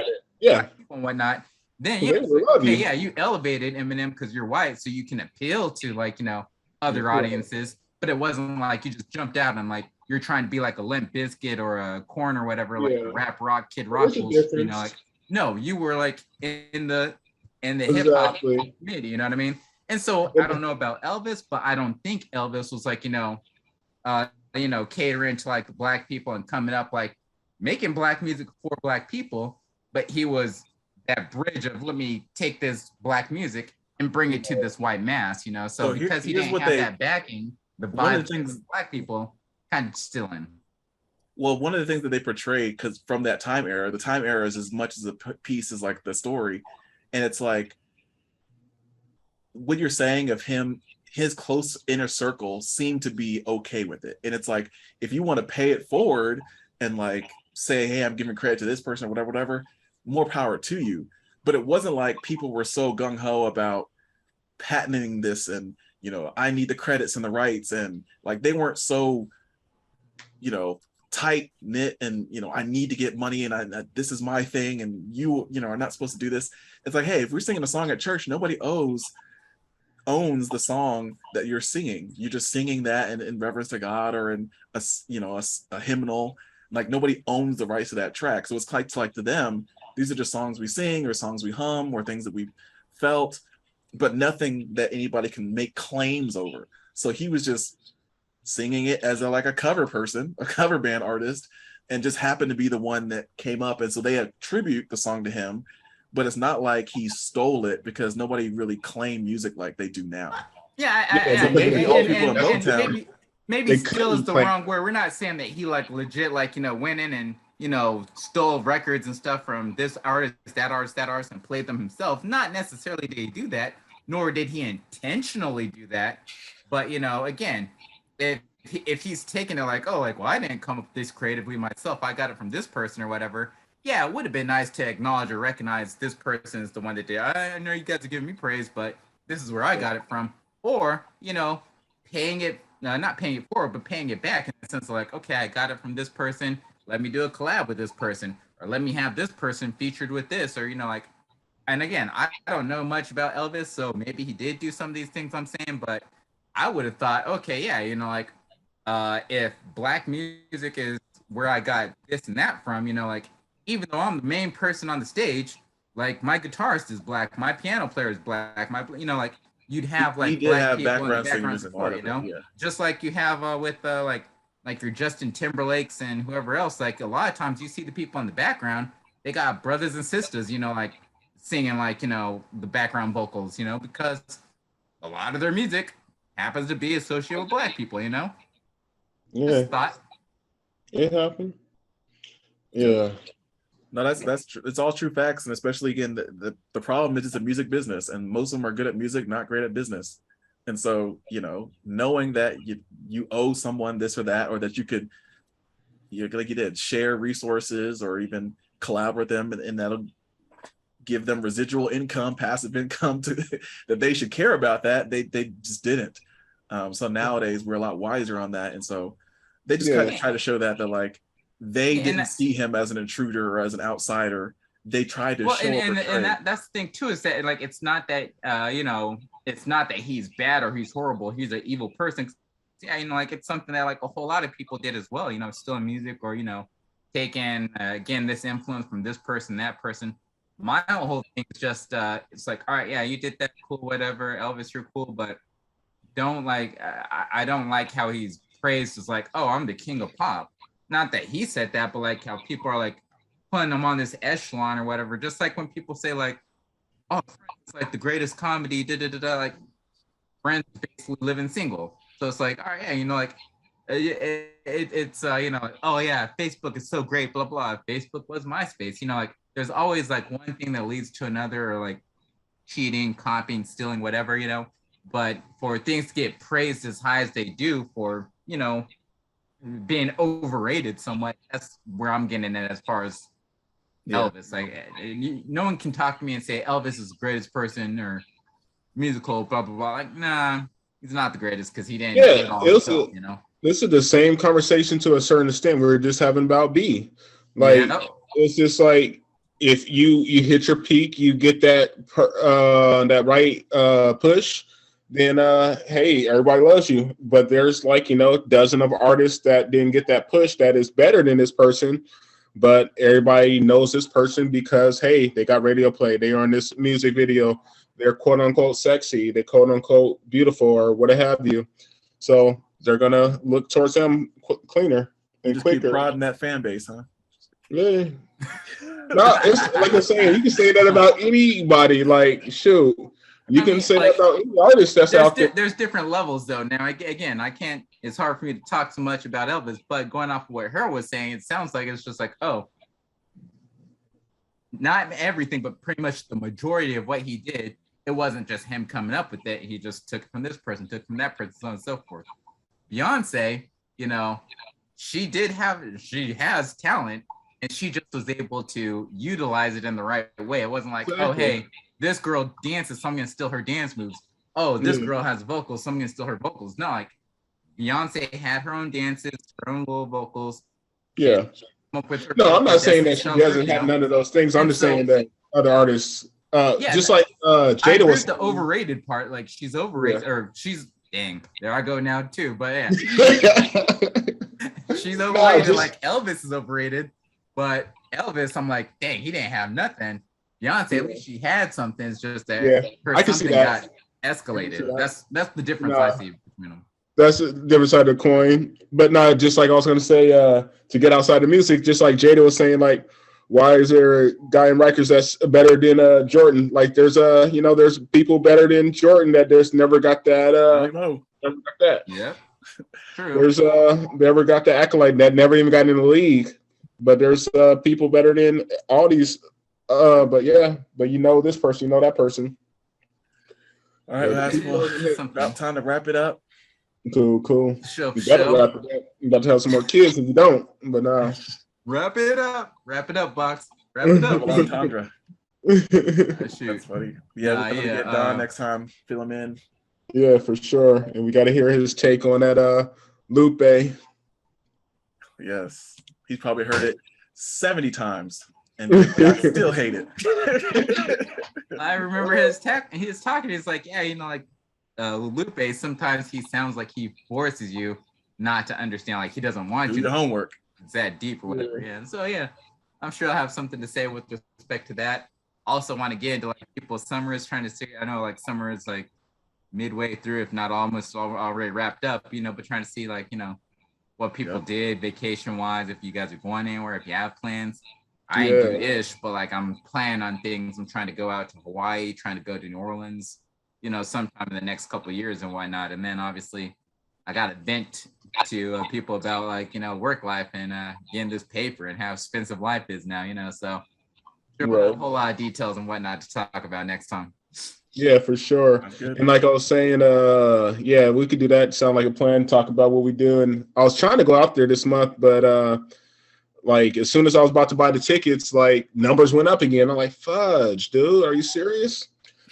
and whatnot, then you elevated Eminem because you're white, so you can appeal to like other audiences. But it wasn't like you just jumped out and like you're trying to be like a Limp Bizkit or a Korn or whatever, like a rap rock Kid Rock. Like no, you were like in the hip hop community. You know what I mean? And so I don't know about Elvis, but I don't think Elvis was like catering to like the black people and coming up like making black music for black people, but he was that bridge of let me take this black music and bring it to this white mass, So because he didn't have that backing, the vibe of things black people kind of stealing. Well, one of the things that they portray, because from that time era, the time era is as much as a piece as like the story, and it's like what you're saying of him, his close inner circle seemed to be okay with it, and it's like if you want to pay it forward and like say, hey, I'm giving credit to this person or whatever, more power to you. But it wasn't like people were so gung-ho about patenting this and I need the credits and the rights, and like they weren't so tight knit and I need to get money and this is my thing and you are not supposed to do this. It's like, hey, if we're singing a song at church, nobody owns the song that you're singing. You're just singing that in reverence to God or in a hymnal. Like nobody owns the rights to that track. So it's like to them, these are just songs we sing or songs we hum or things that we felt, but nothing that anybody can make claims over. So he was just singing it as a cover person, a cover band artist, and just happened to be the one that came up. And so they attribute the song to him, but it's not like he stole it because nobody really claimed music like they do now. Maybe steal is the wrong word. We're not saying that he like legit went in and stole records and stuff from this artist, that artist, and played them himself. Not necessarily did he do that, nor did he intentionally do that. But again, if he's taking it well, I didn't come up with this creatively myself. I got it from this person or whatever. Yeah, it would have been nice to acknowledge or recognize this person is the one that did. I know you guys are giving me praise, but this is where I got it from. Or, paying it, not paying it forward, but paying it back in the sense of okay, I got it from this person. Let me do a collab with this person, or let me have this person featured with this, or, and again, I don't know much about Elvis, so maybe he did do some of these things I'm saying, but I would have thought, okay, yeah, if black music is where I got this and that from, even though I'm the main person on the stage, my guitarist is black, my piano player is black, you'd have black people in the background support, just like you have with your Justin Timberlakes and whoever else. A lot of times you see the people in the background, they got brothers and sisters, singing the background vocals, because a lot of their music happens to be associated with black people, Yeah. Just thought. It happened. Yeah. No, that's true. It's all true facts, and especially again, the problem is it's a music business, and most of them are good at music, not great at business. And so, knowing that you owe someone this or that, or that you could, like you did, share resources or even collaborate them, and that'll give them residual income, passive income that they should care about that. They just didn't. So nowadays we're a lot wiser on that, and so they just kind of try to show that they didn't see him as an intruder or as an outsider. They tried to show and that's the thing too, is that it's not that it's not that he's bad or he's horrible, he's an evil person. Yeah, it's something that a whole lot of people did as well, still in music, or taking again this influence from this person, that person. My whole thing is just it's all right, yeah, you did that, cool, whatever, Elvis, you're cool, but don't I don't like how he's praised as oh, I'm the king of pop. Not that he said that, but how people are putting him on this echelon or whatever. Just when people say oh, it's the greatest comedy, Friends basically living single. So it's all right, yeah, it's oh yeah, Facebook is so great, blah blah. Facebook was MySpace, there's always one thing that leads to another, or cheating, copying, stealing, whatever, But for things to get praised as high as they do for, being overrated somewhat, that's where I'm getting at as far as Elvis. No one can talk to me and say Elvis is the greatest person or musical, blah blah blah. Nah, he's not the greatest because he didn't do it all himself, This is the same conversation to a certain extent we were just having about B. It's just if you hit your peak, you get that right push, then hey, everybody loves you. But there's dozen of artists that didn't get that push that is better than this person, but everybody knows this person because hey, they got radio play, they are in this music video, they're quote unquote sexy, they quote unquote beautiful, or what have you. So they're gonna look towards him cleaner and just quicker. keep prodding that fan base, huh? Yeah. No, it's like I'm saying, you can say that about anybody. Like, shoot, you can say that about any artist that's out there. There's different levels though. Now, again, I can't. It's hard for me to talk so much about Elvis, but going off of what her was saying, it sounds like it's just like, oh, not everything, but pretty much the majority of what he did. It wasn't just him coming up with it. He just took from this person, took from that person, so on and so forth. Beyonce, you know, she has talent, and she just was able to utilize it in the right way. It wasn't like, oh, hey, this girl dances, so I'm gonna steal her dance moves. Oh, this girl has vocals, so I'm gonna steal her vocals. No, like Beyonce had her own dances, her own little vocals. Yeah. No, I'm not saying that she doesn't have none of those things. I'm just saying that other artists, just like Jada was the overrated part. Like she's overrated, or she's dang. There I go now too. But yeah, she's overrated. Like Elvis is overrated, but Elvis, I'm like, dang, he didn't have nothing. Beyonce, at least she had something. It's just that her something got escalated. That's the difference I see between them. That's the different side of the coin. But not just like I was going to say, to get outside the music, just like Jada was saying, like, why is there a guy in Rikers that's better than Jordan? Like, there's there's people better than Jordan that there's never got that. Never got that. Yeah, true. There's never got the accolade that never even got in the league. But there's people better than all these. But you know this person, you know that person. All right, guys. Well, about time to wrap it up. Cool. You better wrap it up. You about to have some more kids if you don't. But wrap it up, Box. Wrap it up. Tandra. That's funny. Yeah, we're gonna get Don next time. Fill him in. Yeah, for sure. And we got to hear his take on that Lupe. Yes, he's probably heard it 70 times, and I still hate it. I remember he was talking. He's like, yeah, you know, like. Lupe, sometimes he sounds like he forces you not to understand, like he doesn't want you to do the homework. It's that deep or whatever. Yeah. So I'm sure I'll have something to say with respect to that. Also want to get into like people's summers, trying to see. I know like summer is like midway through, if not almost already wrapped up, you know, but trying to see like, you know, what people did vacation wise, if you guys are going anywhere, if you have plans. I ain't do ish, but like I'm planning on things. I'm trying to go out to Hawaii, trying to go to New Orleans, you know, sometime in the next couple of years and whatnot. And then obviously I got to vent to people about like, you know, work life and getting this paper and how expensive life is now, you know, so a whole lot of details and whatnot to talk about next time. Yeah, for sure. And like I was saying, we could do that. Sound like a plan, talk about what we do. And I was trying to go out there this month, but like as soon as I was about to buy the tickets, like numbers went up again. I'm like, fudge, dude, are you serious?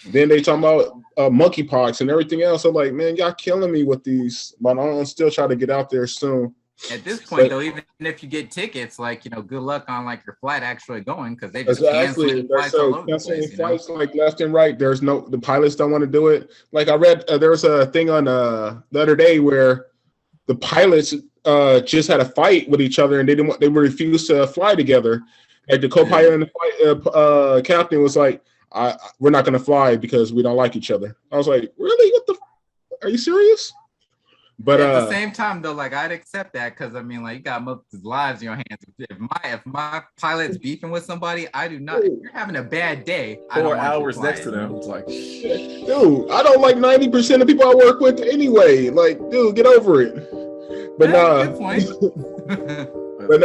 Then they talking about monkeypox and everything else. I'm like, man, y'all killing me with these. But I'm still trying to get out there soon. At this point, though, even if you get tickets, like, you know, good luck on like your flight actually going, because they just canceling flights all over the place. Flights like left and right. There's the pilots don't want to do it. Like I read, there was a thing on the other day where the pilots just had a fight with each other and they refused to fly together. Like the co-pilot and the captain was like, we're not going to fly because we don't like each other. I was like, really? Are you serious? But at the same time, though, like I'd accept that because I mean, like you got multiple lives in your hands. If my pilot's beefing with somebody, I do not. If you're having a bad day, 4 hours next to them. It's like, dude, I don't like 90% of people I work with anyway. Like, dude, get over it. But good point. But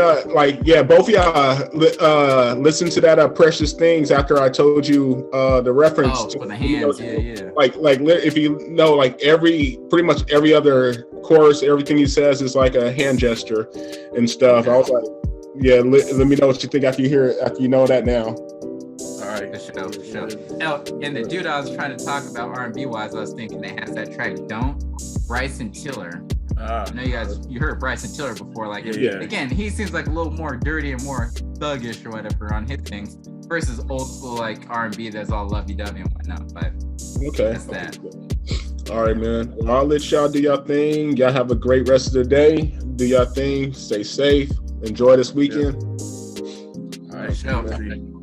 both of y'all listen to that Precious Things after I told you the reference. Oh, for the hands, yeah. Like if you know, like pretty much every other chorus, everything he says is like a hand gesture and stuff. I was like, let me know what you think after you know that now. All right, for sure. And the dude I was trying to talk about R&B wise, I was thinking that has that track "Don't," Bryson Tiller. I know you heard Bryson Tiller before. Like, again, he seems like a little more dirty and more thuggish or whatever on his things versus old school like R&B that's all lovey-dovey and whatnot. But that's that. All right, man. Well, I'll let y'all do y'all thing. Y'all have a great rest of the day. Do y'all thing. Stay safe. Enjoy this weekend. All right.